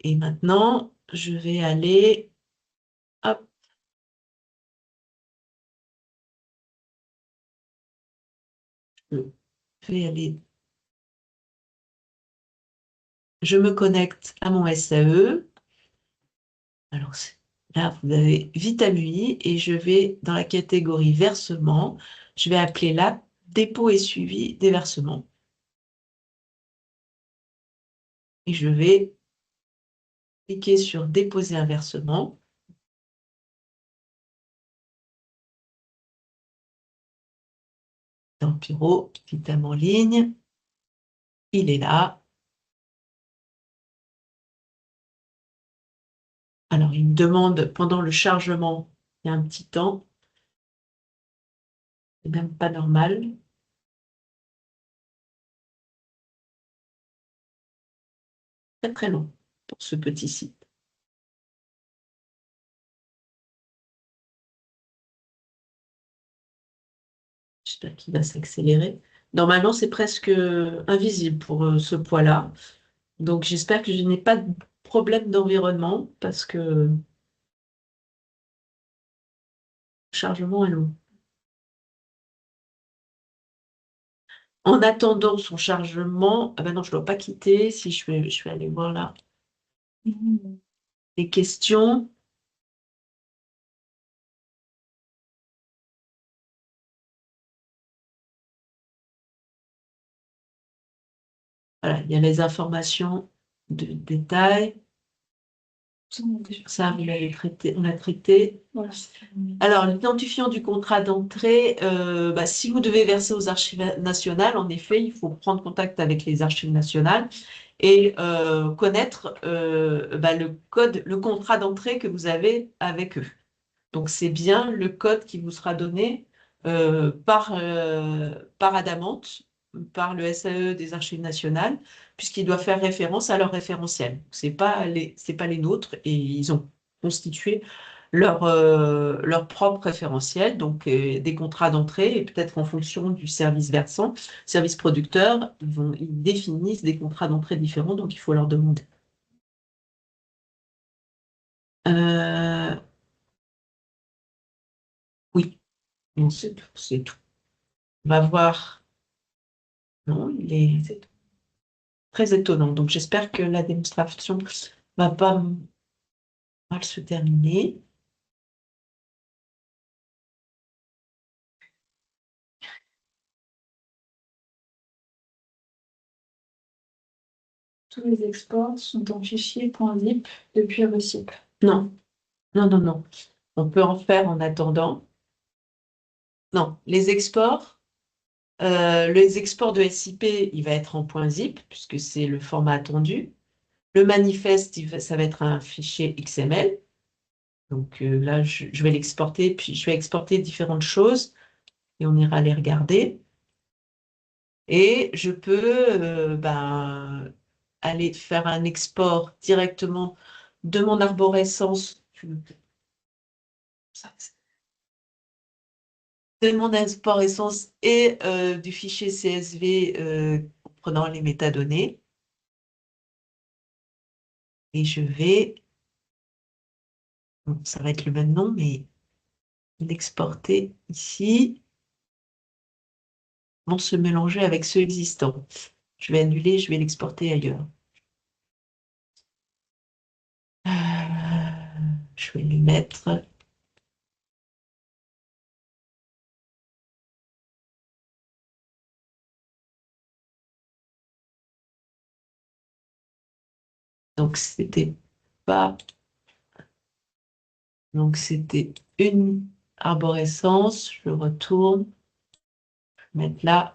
Et maintenant, je vais aller... Hop. Je vais aller... Je me connecte à mon SAE. Alors, là, vous avez Vitamui et je vais dans la catégorie versement. Je vais appeler là dépôt et suivi des versements. Et je vais cliquer sur déposer un versement. Dans le bureau, Vitam en ligne. Il est là. Alors, il me demande pendant le chargement, il y a un petit temps. C'est même pas normal. Très très long pour ce petit site. J'espère qu'il va s'accélérer. Normalement, c'est presque invisible pour ce poids-là. Donc, j'espère que je n'ai pas de problème d'environnement parce que le chargement est long. En attendant son chargement, ah ben non, je ne dois pas quitter. Si je vais aller voir là les questions. Voilà, il y a les informations de détail. Ça, vous l'avez traité, on l'a traité. Voilà. Alors, l'identifiant du contrat d'entrée, si vous devez verser aux archives nationales, en effet, il faut prendre contact avec les archives nationales et connaître le code, le contrat d'entrée que vous avez avec eux. Donc, c'est bien le code qui vous sera donné par Adamant, par le SAE des Archives nationales, puisqu'il doit faire référence à leur référentiel. Ce n'est pas les nôtres, et ils ont constitué leur propre référentiel, donc des contrats d'entrée, et peut-être en fonction du service versant, service producteur, ils définissent des contrats d'entrée différents, donc il faut leur demander. Oui, c'est tout, c'est tout. On va voir. Non, c'est très étonnant. Donc, j'espère que la démonstration ne va pas mal se terminer. Tous les exports sont en fichier .zip depuis Recip. Non, non, non, non. On peut en faire en attendant. Non, les exports de SIP, il va être en .zip, puisque c'est le format attendu. Le manifeste, ça va être un fichier XML. Donc là, je vais l'exporter, puis je vais exporter différentes choses et on ira les regarder. Et je peux aller faire un export directement de mon arborescence, et du fichier CSV en prenant les métadonnées. Et je vais, bon, ça va être le même nom, mais l'exporter ici, vont se mélanger avec ceux existants. Je vais annuler, je vais l'exporter ailleurs. Je vais lui mettre... Donc, c'était pas... Donc, c'était une arborescence. Je retourne. Je vais mettre là.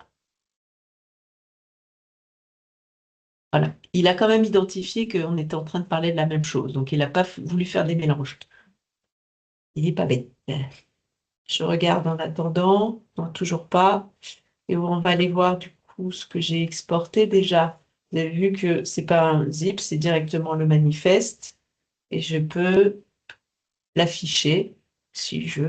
Voilà. Il a quand même identifié qu'on était en train de parler de la même chose. Donc, il n'a pas voulu faire des mélanges. Il n'est pas bête. Je regarde en attendant. Non, toujours pas. Et on va aller voir du coup ce que j'ai exporté déjà. Vous avez vu que ce n'est pas un zip, c'est directement le manifeste. Et je peux l'afficher si je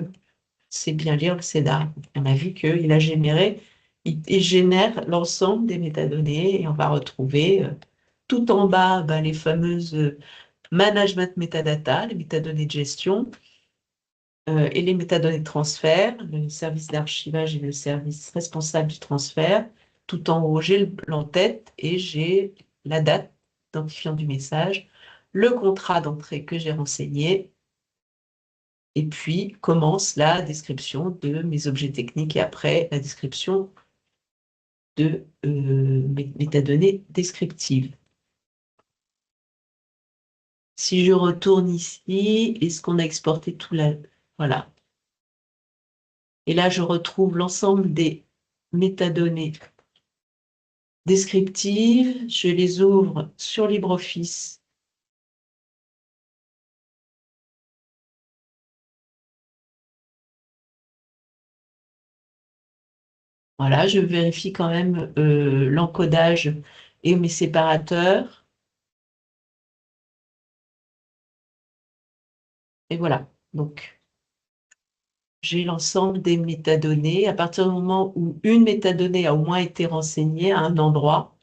sais bien lire le CEDAR. On a vu qu'il a généré il génère l'ensemble des métadonnées et on va retrouver tout en bas les fameuses management metadata, les métadonnées de gestion et les métadonnées de transfert, le service d'archivage et le service responsable du transfert. Tout en haut, j'ai l'entête et j'ai la date identifiant du message, le contrat d'entrée que j'ai renseigné, et puis commence la description de mes objets techniques et après la description de mes métadonnées descriptives. Si je retourne ici, est-ce qu'on a exporté tout là? Voilà. Et là, je retrouve l'ensemble des métadonnées descriptives. Je les ouvre sur LibreOffice. Voilà, je vérifie quand même l'encodage et mes séparateurs. Et voilà. Donc, j'ai l'ensemble des métadonnées. À partir du moment où une métadonnée a au moins été renseignée à un endroit,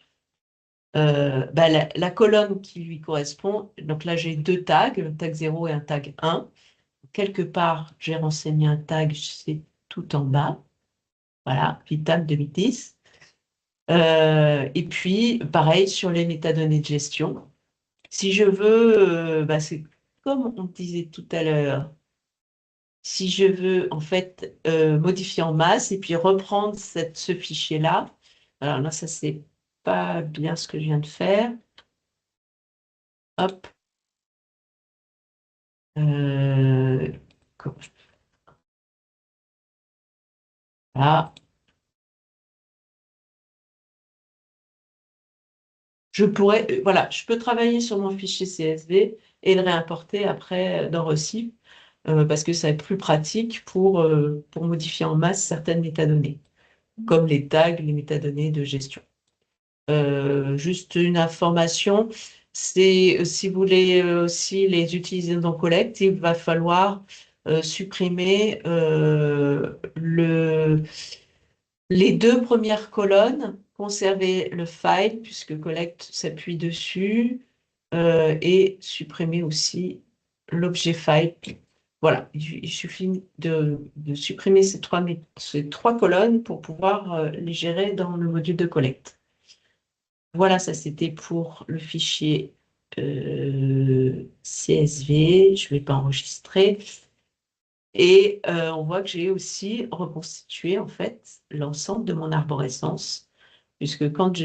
la colonne qui lui correspond, donc là j'ai deux tags, un tag 0 et un tag 1. Quelque part, j'ai renseigné un tag, c'est tout en bas. Voilà, Vitam 2010. Et puis, pareil, sur les métadonnées de gestion. Si je veux, c'est comme on disait tout à l'heure, si je veux en fait modifier en masse et puis reprendre ce fichier-là, alors là, ça c'est pas bien ce que je viens de faire. Hop. Comme- Voilà. Je pourrais, voilà, je peux travailler sur mon fichier CSV et le réimporter après dans Recip parce que ça va être plus pratique pour modifier en masse certaines métadonnées, comme les tags, les métadonnées de gestion. Juste une information, c'est si vous voulez aussi les utiliser dans Collect, il va falloir supprimer les deux premières colonnes, conserver le file puisque Collect s'appuie dessus et supprimer aussi l'objet file. Voilà, il suffit de supprimer ces trois colonnes pour pouvoir les gérer dans le module de Collect. Voilà, ça c'était pour le fichier CSV. Je ne vais pas enregistrer. Et on voit que j'ai aussi reconstitué en fait l'ensemble de mon arborescence, puisque quand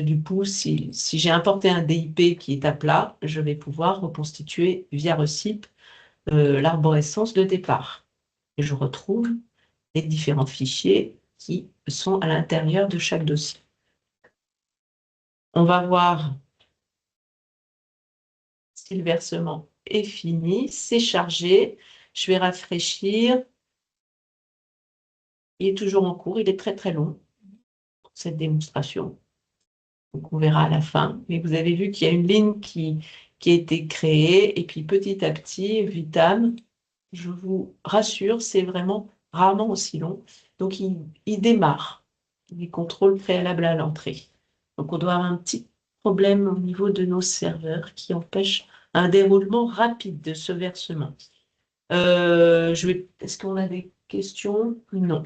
si j'ai importé un DIP qui est à plat, je vais pouvoir reconstituer via Recip l'arborescence de départ. Et je retrouve les différents fichiers qui sont à l'intérieur de chaque dossier. On va voir si le versement est fini, c'est chargé. Je vais rafraîchir. Il est toujours en cours, il est très très long, cette démonstration. Donc on verra à la fin. Mais vous avez vu qu'il y a une ligne qui a été créée et puis petit à petit, Vitam, je vous rassure, c'est vraiment rarement aussi long. Donc il démarre les contrôles préalables à l'entrée. Donc on doit avoir un petit problème au niveau de nos serveurs qui empêche un déroulement rapide de ce versement. Est-ce qu'on a des questions? Non.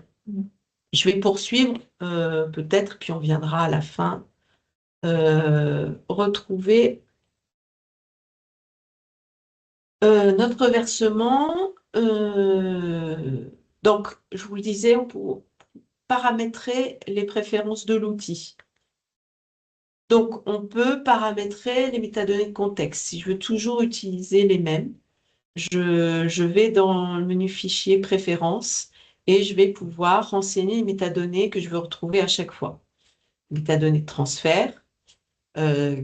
Je vais poursuivre peut-être, puis on viendra à la fin retrouver notre versement. Donc, je vous le disais, on peut paramétrer les préférences de l'outil. Donc, on peut paramétrer les métadonnées de contexte. Si je veux toujours utiliser les mêmes, je vais dans le menu Fichier, Préférences, et je vais pouvoir renseigner les métadonnées que je veux retrouver à chaque fois. Métadonnées de transfert,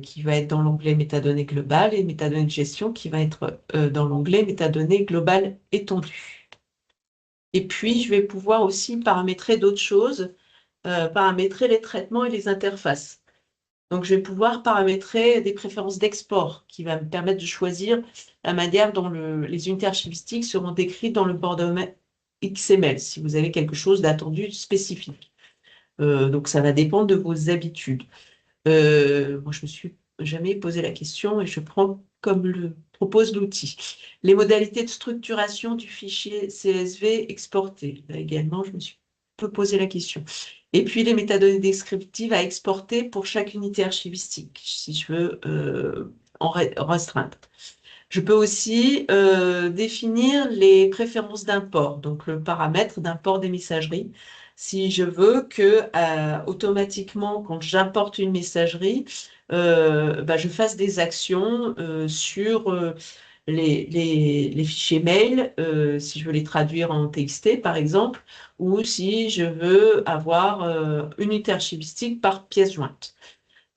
qui va être dans l'onglet métadonnées globales, et métadonnées de gestion, qui va être dans l'onglet métadonnées globales étendues. Et puis, je vais pouvoir aussi paramétrer d'autres choses, paramétrer les traitements et les interfaces. Donc, je vais pouvoir paramétrer des préférences d'export qui va me permettre de choisir la manière dont les unités archivistiques seront décrites dans le bordereau XML, si vous avez quelque chose d'attendu spécifique. Donc, ça va dépendre de vos habitudes. Moi, je me suis jamais posé la question et je prends comme le propose l'outil. Les modalités de structuration du fichier CSV exporté. Là également, je me suis peu posé la question. Et puis, les métadonnées descriptives à exporter pour chaque unité archivistique, si je veux restreindre. Je peux aussi définir les préférences d'import, donc le paramètre d'import des messageries. Si je veux que automatiquement, quand j'importe une messagerie, je fasse des actions sur les fichiers mail, si je veux les traduire en TXT par exemple, ou si je veux avoir une unité archivistique par pièce jointe.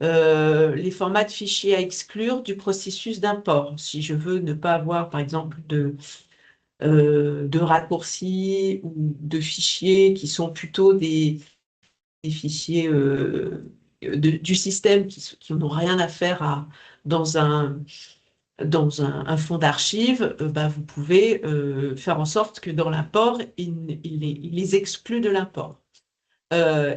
Les formats de fichiers à exclure du processus d'import. Si je veux ne pas avoir, par exemple, de raccourcis ou de fichiers qui sont plutôt des fichiers du système qui n'ont rien à faire dans un fond d'archives, vous pouvez faire en sorte que dans l'import, il les exclut de l'import.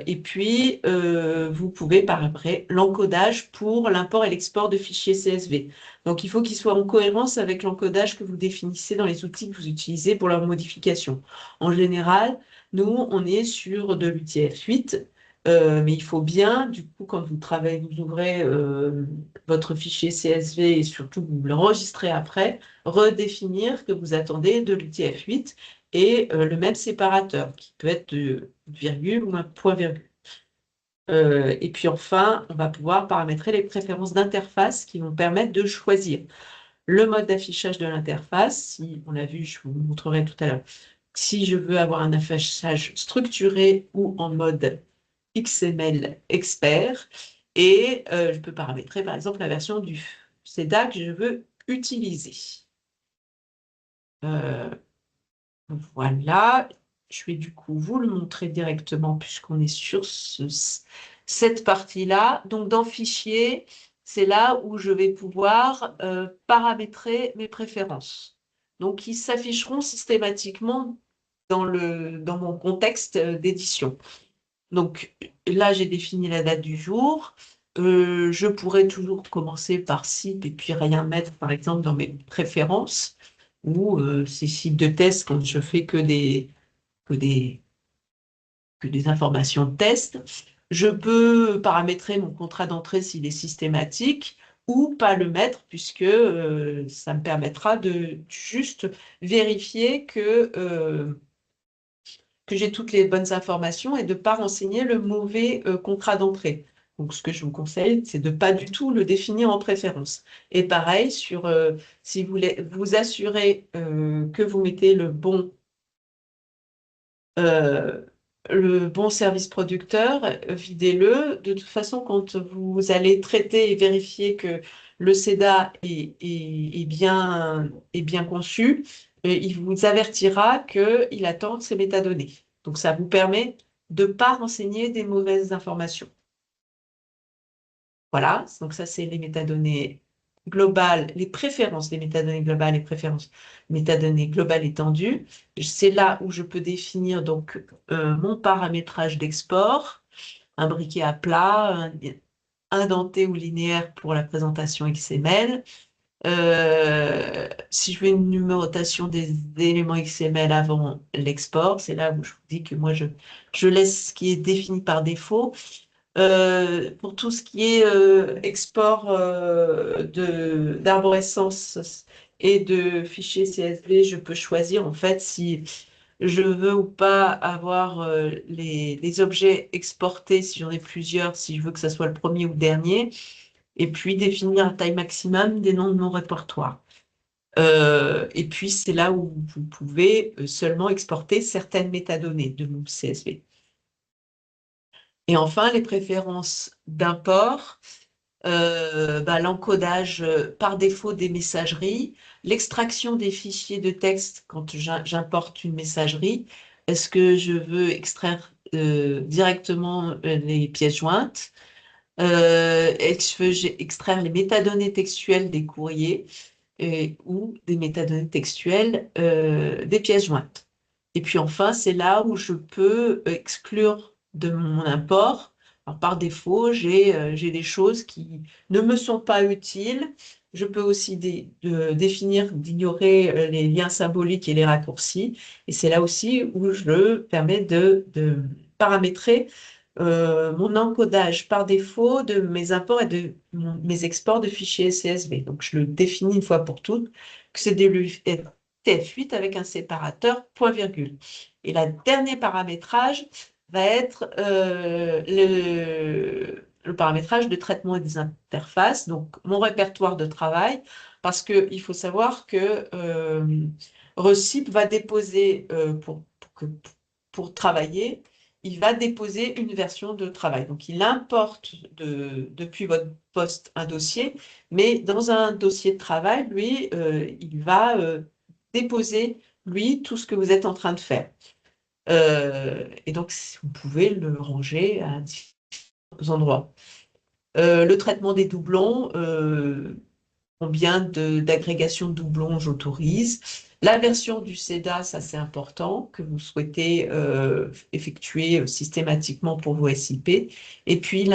Et puis, vous pouvez par après l'encodage pour l'import et l'export de fichiers CSV. Donc, il faut qu'ils soient en cohérence avec l'encodage que vous définissez dans les outils que vous utilisez pour leur modification. En général, nous, on est sur de l'UTF-8, mais il faut bien, du coup, quand vous travaillez, vous ouvrez votre fichier CSV et surtout vous l'enregistrez après, redéfinir que vous attendez de l'UTF-8 et le même séparateur qui peut être de virgule ou un point virgule. Et puis enfin, on va pouvoir paramétrer les préférences d'interface qui vont permettre de choisir le mode d'affichage de l'interface. Si on l'a vu, je vous montrerai tout à l'heure. Si je veux avoir un affichage structuré ou en mode XML expert, et je peux paramétrer par exemple la version du CEDA que je veux utiliser. Voilà, je vais du coup vous le montrer directement puisqu'on est sur cette partie-là. Donc dans Fichier, c'est là où je vais pouvoir paramétrer mes préférences. Donc ils s'afficheront systématiquement dans mon contexte d'édition. Donc là, j'ai défini la date du jour. Je pourrais toujours commencer par site et puis rien mettre, par exemple, dans mes préférences ou ces sites de test quand je fais que des informations de test. Je peux paramétrer mon contrat d'entrée s'il est systématique ou pas le mettre puisque ça me permettra de juste vérifier que j'ai toutes les bonnes informations et de ne pas renseigner le mauvais contrat d'entrée. Donc, ce que je vous conseille, c'est de ne pas du tout le définir en préférence. Et pareil, si vous voulez vous assurer que vous mettez le bon service producteur, videz-le. De toute façon, quand vous allez traiter et vérifier que le CEDA est bien conçu, il vous avertira qu'il attend ces métadonnées. Donc, ça vous permet de ne pas renseigner des mauvaises informations. Voilà, donc ça, c'est les métadonnées globales, les préférences des métadonnées globales et préférences métadonnées globales étendues. C'est là où je peux définir donc mon paramétrage d'export, un briquet à plat, indenté ou linéaire pour la présentation XML. Si je veux une numérotation des éléments XML avant l'export, c'est là où je vous dis que moi, je laisse ce qui est défini par défaut. Pour tout ce qui est export d'arborescence et de fichiers CSV, je peux choisir en fait si je veux ou pas avoir les objets exportés, si j'en ai plusieurs, si je veux que ça soit le premier ou le dernier, et puis définir la taille maximum des noms de mon répertoire. Et puis c'est là où vous pouvez seulement exporter certaines métadonnées de mon CSV. Et enfin, les préférences d'import, l'encodage par défaut des messageries, l'extraction des fichiers de texte quand j'importe une messagerie. Est-ce que je veux extraire directement les pièces jointes? Est-ce que je veux extraire les métadonnées textuelles des courriers ou des métadonnées textuelles des pièces jointes? Et puis enfin, c'est là où je peux exclure de mon import. Alors, par défaut, j'ai des choses qui ne me sont pas utiles. Je peux aussi définir, d'ignorer les liens symboliques et les raccourcis. Et c'est là aussi où je permets de paramétrer mon encodage par défaut de mes imports et de mes exports de fichiers CSV. Donc, je le définis une fois pour toutes que c'est des TF8 avec un séparateur point virgule. Et le dernier paramétrage va être le paramétrage de traitement des interfaces, donc mon répertoire de travail, parce qu'il faut savoir que Recip va déposer, pour travailler, il va déposer une version de travail. Donc, il importe depuis votre poste un dossier, mais dans un dossier de travail, lui, il va déposer, lui, tout ce que vous êtes en train de faire. Et donc, vous pouvez le ranger à différents endroits. Le traitement des doublons, combien d'agrégation de doublons j'autorise. La version du CEDA, ça c'est important, que vous souhaitez effectuer systématiquement pour vos SIP. Et puis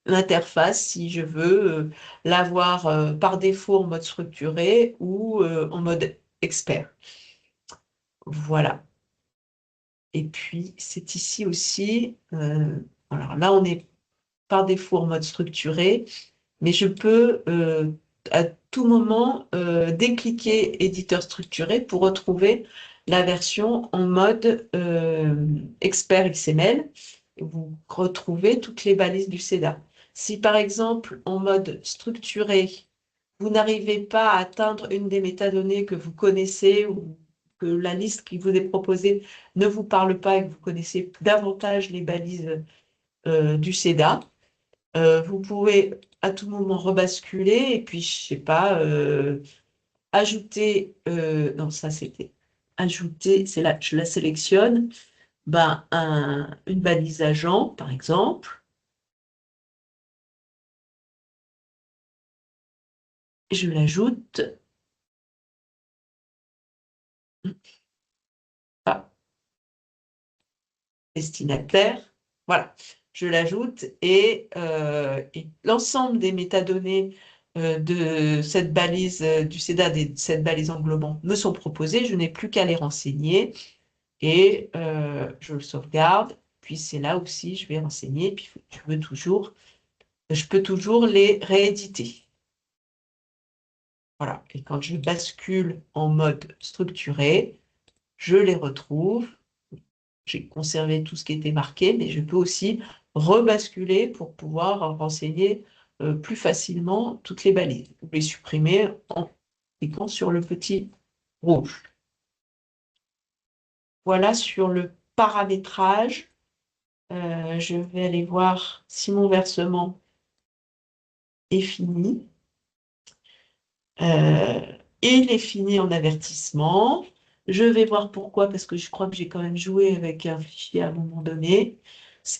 l'interface, si je veux l'avoir par défaut en mode structuré ou en mode expert. Voilà. Et puis, c'est ici aussi, alors là, on est par défaut en mode structuré, mais je peux à tout moment décliquer éditeur structuré pour retrouver la version en mode expert XML. Vous retrouvez toutes les balises du CEDA. Si par exemple, en mode structuré, vous n'arrivez pas à atteindre une des métadonnées que vous connaissez ou que la liste qui vous est proposée ne vous parle pas et que vous connaissez davantage les balises du CEDA, vous pouvez à tout moment rebasculer et puis, je sais pas, ajouter, non, ça c'était ajouter, c'est là, je la sélectionne, ben, une balise agent, par exemple. Je l'ajoute. Ah, destinataire. Voilà, je l'ajoute et l'ensemble des métadonnées de cette balise du CEDA, cette balise englobante, me sont proposées. Je n'ai plus qu'à les renseigner et je le sauvegarde. Puis c'est là aussi, je vais renseigner. Puis je peux toujours les rééditer. Voilà. Et quand je bascule en mode structuré, je les retrouve. J'ai conservé tout ce qui était marqué, mais je peux aussi rebasculer pour pouvoir renseigner plus facilement toutes les balises. Ou les supprimer en cliquant sur le petit rouge. Voilà sur le paramétrage. Je vais aller voir si mon versement est fini. Il est fini en avertissement. Je vais voir pourquoi, parce que je crois que j'ai quand même joué avec un fichier à un moment donné.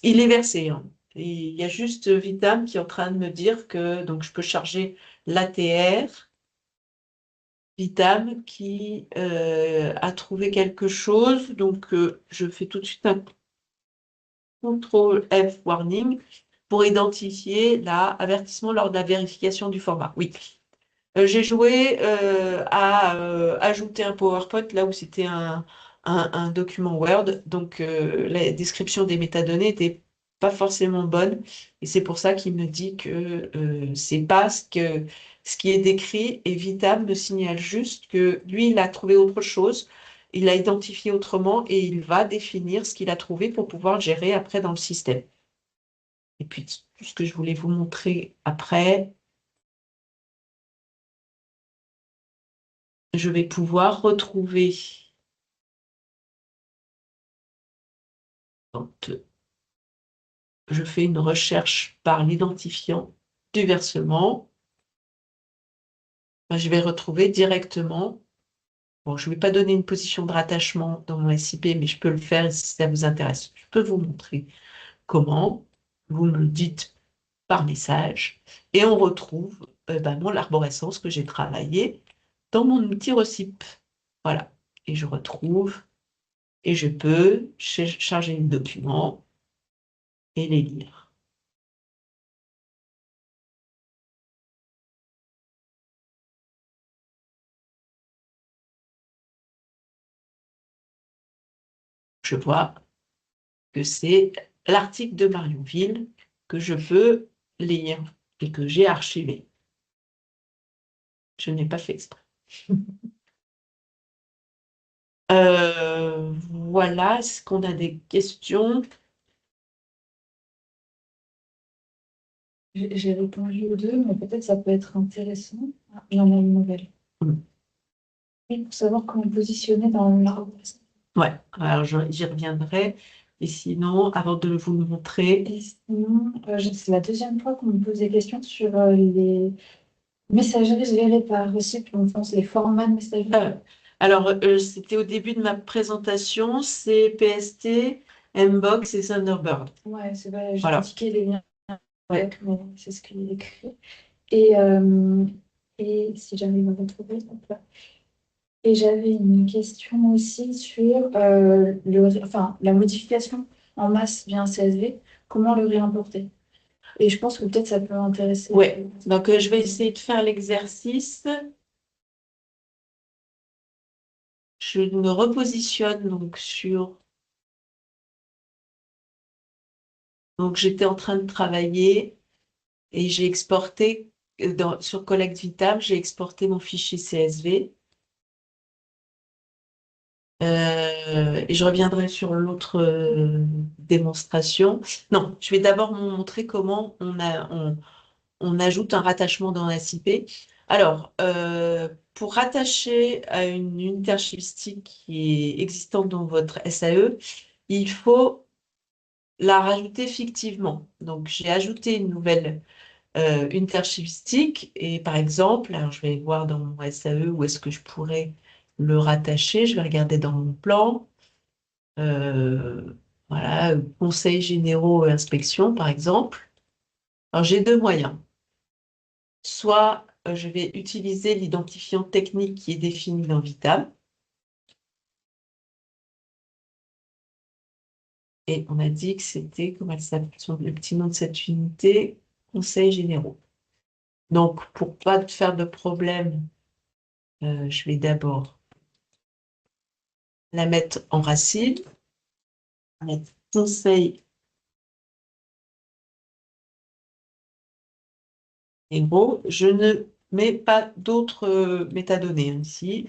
Il est versé, hein. Et il y a juste Vitam qui est en train de me dire que donc je peux charger l'ATR. Vitam qui a trouvé quelque chose. Donc je fais tout de suite un CTRL F warning pour identifier l'avertissement lors de la vérification du format. Oui. J'ai joué à ajouter un PowerPoint là où c'était un document Word, donc la description des métadonnées n'était pas forcément bonne, et c'est pour ça qu'il me dit que c'est pas ce qui est décrit, et Vitam me signale juste que lui, il a trouvé autre chose, il a identifié autrement, et il va définir ce qu'il a trouvé pour pouvoir le gérer après dans le système. Et puis, tout ce que je voulais vous montrer après, je vais pouvoir retrouver quand je fais une recherche par l'identifiant du versement, je vais retrouver directement. Bon, je ne vais pas donner une position de rattachement dans mon SIP, mais je peux le faire si ça vous intéresse. Je peux vous montrer comment. Vous me le dites par message et on retrouve mon arborescence que j'ai travaillé dans mon outil Recip. Voilà. Et je retrouve et je peux charger le document. et les lire. Je vois que c'est l'article de Marionville que je peux lire et que j'ai archivé. Je n'ai pas fait exprès. Voilà, est-ce qu'on a des questions? J'ai répondu aux deux, mais peut-être ça peut être intéressant. Ah, il y en a une nouvelle. Oui, pour savoir comment positionner dans l'arbre. Ouais, alors j'y reviendrai. Et sinon, avant de vous le montrer, Et sinon, c'est la deuxième fois qu'on me pose des questions sur les messageries gérées par Recipe, donc je pense les formats de messagerie. alors c'était au début de ma présentation, c'est PST, Mbox et Thunderbird. Ouais, c'est vrai, j'ai Voilà. indiqué les liens Ouais. avec, mais c'est ce qu'il est écrit. Et si jamais il me retrouver, hop là. Et j'avais une question aussi sur la modification en masse via un CSV, comment le réimporter? Et je pense que peut-être ça peut intéresser. Ouais, donc je vais essayer de faire l'exercice. Je me repositionne donc sur... Donc j'étais en train de travailler et j'ai exporté, sur Collect Vitam, j'ai exporté mon fichier CSV. Et je reviendrai sur l'autre démonstration. Non, je vais d'abord vous montrer comment on ajoute un rattachement dans SIP. Alors, pour rattacher à une unité archivistique qui est existante dans votre SAE, il faut la rajouter fictivement. Donc, j'ai ajouté une nouvelle unité archivistique et par exemple, alors je vais voir dans mon SAE où est-ce que je pourrais le rattacher. Je vais regarder dans mon plan. Voilà, conseils généraux et inspection, par exemple. Alors, j'ai deux moyens. Soit je vais utiliser l'identifiant technique qui est défini dans Vitam. Et on a dit que c'était, comment elle s'appelle, le petit nom de cette unité, conseils généraux. Donc, pour pas faire de problème, je vais d'abord la mettre en racine, mettre conseils généraux. Je ne mets pas d'autres métadonnées ici.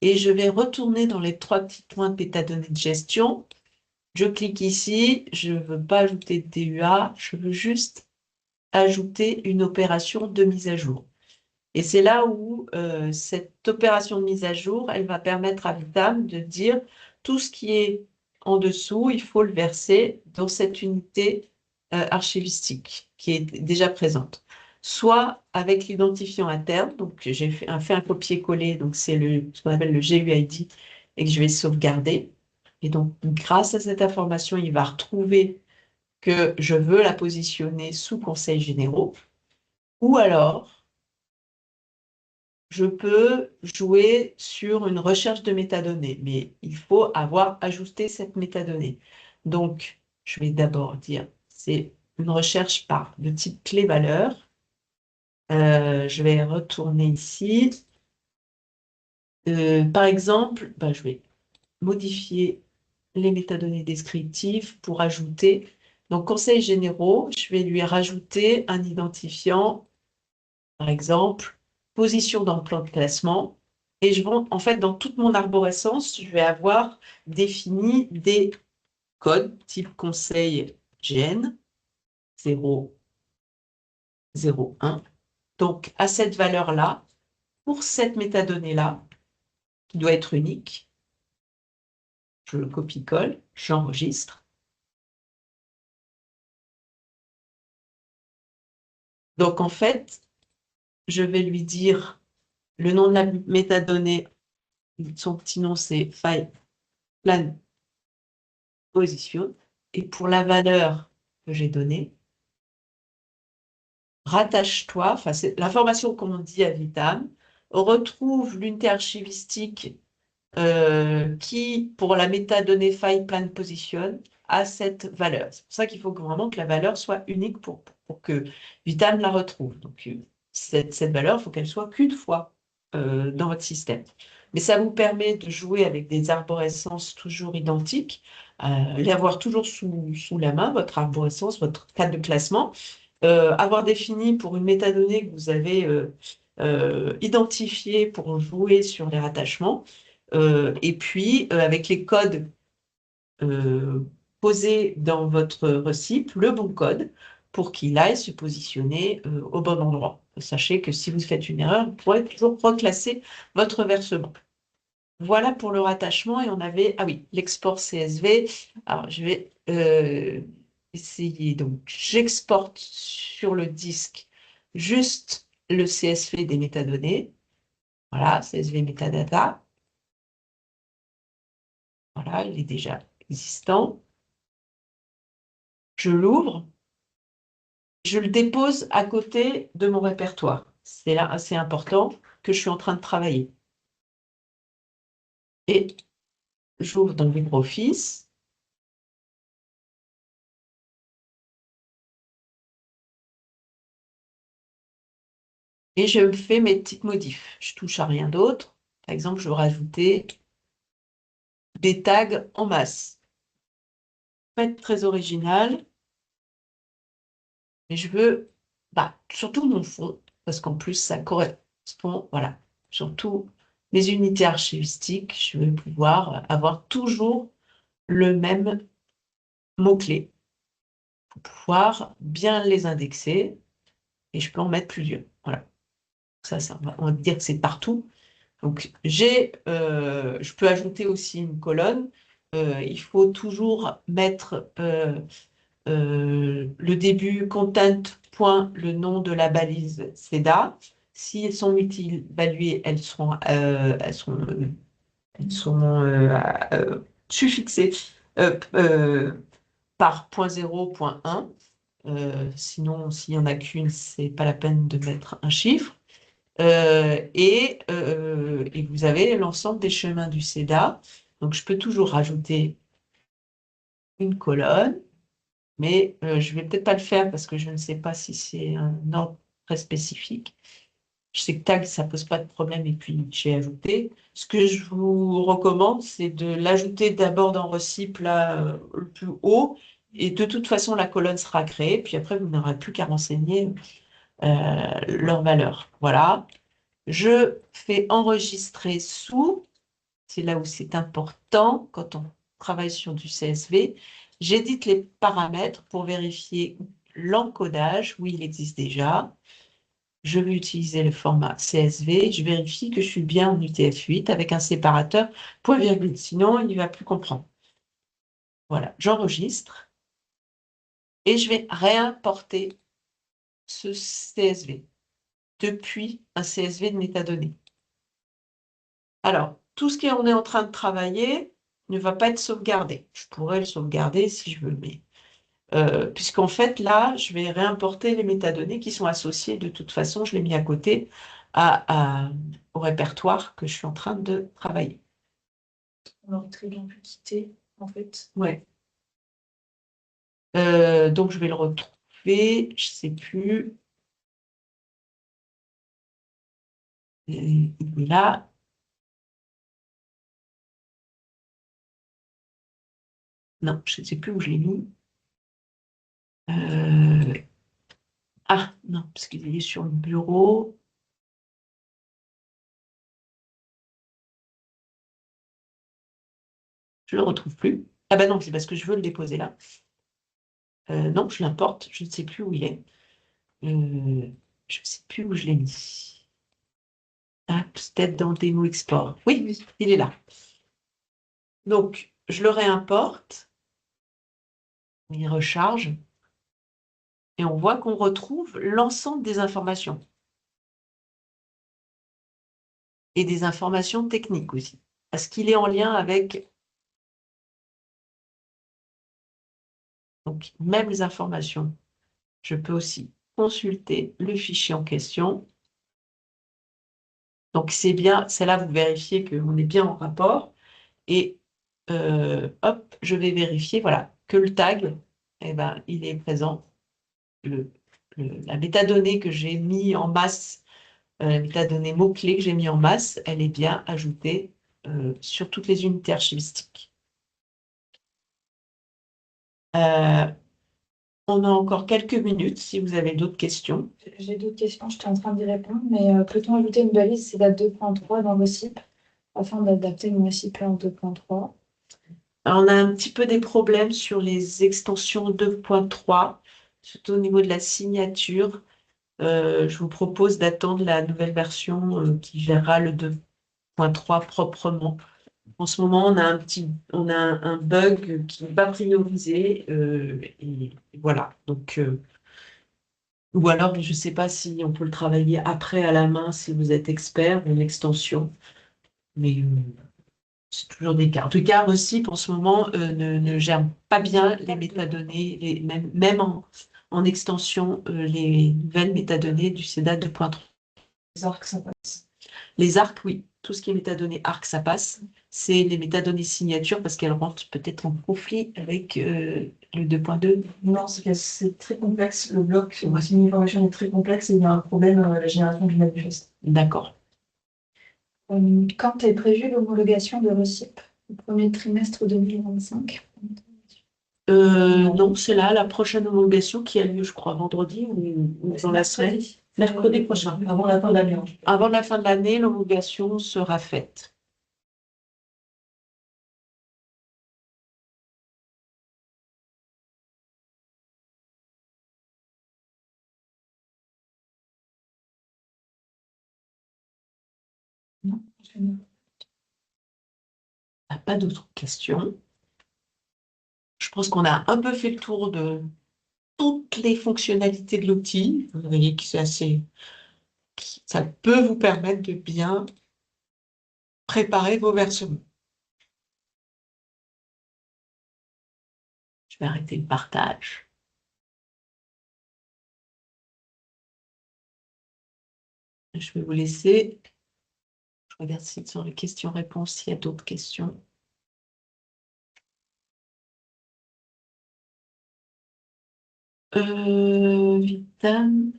Et je vais retourner dans les trois petits points de métadonnées de gestion. Je clique ici, je ne veux pas ajouter de DUA, je veux juste ajouter une opération de mise à jour. Et c'est là où cette opération de mise à jour, elle va permettre à Vitam de dire tout ce qui est en dessous, il faut le verser dans cette unité archivistique qui est déjà présente. Soit avec l'identifiant interne, donc j'ai fait un copier-coller, donc c'est ce qu'on appelle le GUID, et que je vais sauvegarder. Et donc, grâce à cette information, il va retrouver que je veux la positionner sous conseils généraux. Ou alors, je peux jouer sur une recherche de métadonnées, mais il faut avoir ajouté cette métadonnée. Donc, je vais d'abord dire, c'est une recherche par de type clé-valeur. Je vais retourner ici. Par exemple, je vais modifier les métadonnées descriptives pour ajouter. Donc, conseils généraux, je vais lui rajouter un identifiant, par exemple, position dans le plan de classement. Et en fait, dans toute mon arborescence, je vais avoir défini des codes type conseil GN 0, 0, 1. Donc, à cette valeur-là, pour cette métadonnée-là, qui doit être unique, je le copie-colle, j'enregistre. Donc, en fait, je vais lui dire le nom de la métadonnée, son petit nom, c'est file plan position. Et pour la valeur que j'ai donnée, rattache-toi, enfin, c'est l'information qu'on dit à Vitam, retrouve l'unité archivistique qui, pour la métadonnée file plan position, à cette valeur. C'est pour ça qu'il faut vraiment que la valeur soit unique pour que Vitam la retrouve. Donc, cette valeur, il faut qu'elle soit qu'une fois dans votre système. Mais ça vous permet de jouer avec des arborescences toujours identiques, les avoir toujours sous la main, votre arborescence, votre cadre de classement, avoir défini pour une métadonnée que vous avez identifiée pour jouer sur les rattachements, et puis avec les codes posés dans votre recipe, le bon code, pour qu'il aille se positionner au bon endroit. Sachez que si vous faites une erreur, vous pourrez toujours reclasser votre versement. Voilà pour le rattachement. Et on avait, ah oui, l'export CSV. Alors, je vais essayer. Donc, j'exporte sur le disque juste le CSV des métadonnées. Voilà, CSV metadata. Voilà, il est déjà existant. Je l'ouvre. Je le dépose à côté de mon répertoire. C'est là assez important que je suis en train de travailler. Et j'ouvre dans LibreOffice. Et je fais mes petites modifs. Je touche à rien d'autre. Par exemple, je veux rajouter des tags en masse. Pas être très original. Mais je veux surtout mon fond, parce qu'en plus, ça correspond, voilà, surtout les unités archivistiques, je veux pouvoir avoir toujours le même mot-clé pour pouvoir bien les indexer. Et je peux en mettre plusieurs. Voilà. Ça, on va dire que c'est partout. Donc, je peux ajouter aussi une colonne. Il faut toujours mettre le début content point le nom de la balise CEDA. Si elles sont multi-valuées, elles sont suffixées par .0, .1. Sinon, s'il n'y en a qu'une, c'est pas la peine de mettre un chiffre. Et vous avez l'ensemble des chemins du CEDA. Donc, je peux toujours rajouter une colonne, mais je ne vais peut-être pas le faire parce que je ne sais pas si c'est un ordre très spécifique. Je sais que tag, ça ne pose pas de problème et puis j'ai ajouté. Ce que je vous recommande, c'est de l'ajouter d'abord dans Recipe, là, le plus haut, et de toute façon, la colonne sera créée, puis après, vous n'aurez plus qu'à renseigner leur valeur. Voilà. Je fais enregistrer sous, c'est là où c'est important quand on travaille sur du CSV. J'édite les paramètres pour vérifier l'encodage, oui, il existe déjà. Je vais utiliser le format CSV. Je vérifie que je suis bien en UTF-8 avec un séparateur point virgule, sinon il ne va plus comprendre. Voilà, j'enregistre et je vais réimporter ce CSV depuis un CSV de métadonnées. Alors, tout ce qu'on est en train de travailler ne va pas être sauvegardé. Je pourrais le sauvegarder si je veux, mais puisqu'en fait, là, je vais réimporter les métadonnées qui sont associées. De toute façon, je l'ai mis à côté au répertoire que je suis en train de travailler. On aurait très bien pu quitter, en fait. Ouais. Donc, je vais le retrouver. Je ne sais plus. Il est là. Non, je ne sais plus où je l'ai mis. Ah, non, parce qu'il est sur le bureau. Je ne le retrouve plus. Ah ben non, c'est parce que je veux le déposer là. Non, je l'importe, je ne sais plus où il est. Je ne sais plus où je l'ai mis. Ah, peut-être dans Démo Export. Oui, il est là. Donc, je le réimporte. Il recharge. Et on voit qu'on retrouve l'ensemble des informations. Et des informations techniques aussi. Parce qu'il est en lien avec... Donc, même les informations. Je peux aussi consulter le fichier en question. Donc, c'est bien, c'est là vous vérifiez qu'on est bien en rapport. Et hop, je vais vérifier, voilà, que le tag, eh ben, il est présent. La métadonnée que j'ai mis en masse, la métadonnée mots-clés que j'ai mis en masse, elle est bien ajoutée sur toutes les unités archivistiques. On a encore quelques minutes si vous avez d'autres questions. J'ai d'autres questions, j'étais en train d'y répondre, mais peut-on ajouter une balise CEDA 2.3 dans vos SIP afin d'adapter mon SIP en 2.3? Alors, on a un petit peu des problèmes sur les extensions 2.3, surtout au niveau de la signature. Je vous propose d'attendre la nouvelle version qui gérera le 2.3 proprement. En ce moment, on a un bug qui n'est pas priorisé et voilà. Donc, ou alors, je ne sais pas si on peut le travailler après à la main si vous êtes expert en extension, mais c'est toujours des cas. En tout cas, Rossip en ce moment ne gère pas bien les métadonnées, même en extension, les nouvelles métadonnées du CEDA 2.3. Les arcs, ça passe. Les arcs, oui, tout ce qui est métadonnées arcs, ça passe. C'est les métadonnées signatures parce qu'elles rentrent peut-être en conflit avec le 2.2. Non, c'est très complexe. Le bloc Sign Information est très complexe et il y a un problème à la génération du manifeste. D'accord. Quand est prévue l'homologation de RECIP au premier trimestre 2025? Non, c'est là la prochaine homologation qui a lieu, je crois, vendredi ou dans la semaine. Mercredi prochain. Avant la fin de l'année. Avant la fin de l'année, l'homologation sera faite. Non, je n'ai Ah, pas d'autres questions. Je pense qu'on a un peu fait le tour de toutes les fonctionnalités de l'outil. Vous voyez que c'est assez... Ça peut vous permettre de bien préparer vos versements. Je vais arrêter le partage. Je vais vous laisser. Je regarde si sur les questions-réponses, s'il y a d'autres questions. Vitam.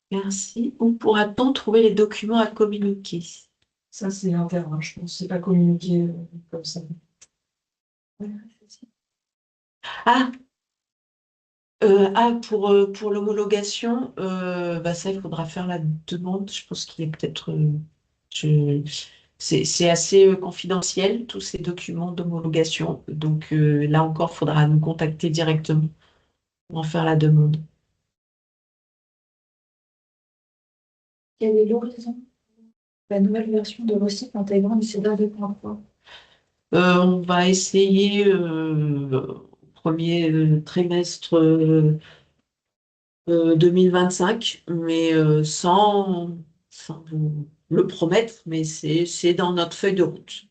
Merci. Où pourra-t-on trouver les documents à communiquer? Ça, c'est interne, je pense. C'est pas communiqué comme ça. Ah, pour l'homologation, ça, il faudra faire la demande. Je pense qu'il est peut-être... c'est assez confidentiel, tous ces documents d'homologation. Donc là encore, il faudra nous contacter directement pour en faire la demande. Quelle est l'horizon? La nouvelle version de RECIP intégrant le CEDA 2.3. On va essayer au premier trimestre 2025, mais sans vous le promettre, mais c'est dans notre feuille de route.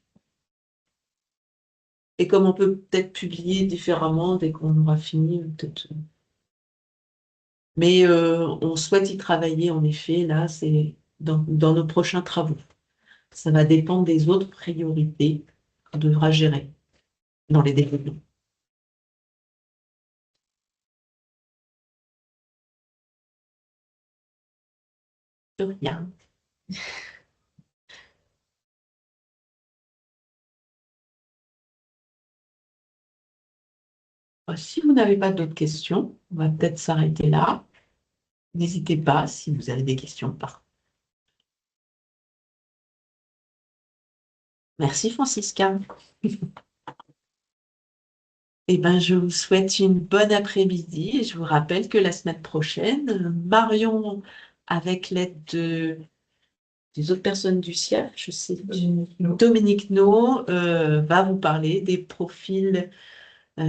Et comme on peut peut-être publier différemment dès qu'on aura fini, peut-être. Mais on souhaite y travailler, en effet, là, c'est dans nos prochains travaux. Ça va dépendre des autres priorités qu'on devra gérer dans les développements. De rien. Si vous n'avez pas d'autres questions, on va peut-être s'arrêter là. N'hésitez pas si vous avez des questions. Merci Francisca. Eh ben, je vous souhaite une bonne après-midi et je vous rappelle que la semaine prochaine, Marion, avec l'aide des autres personnes du CIAF, je sais, Dominique No, va vous parler des profils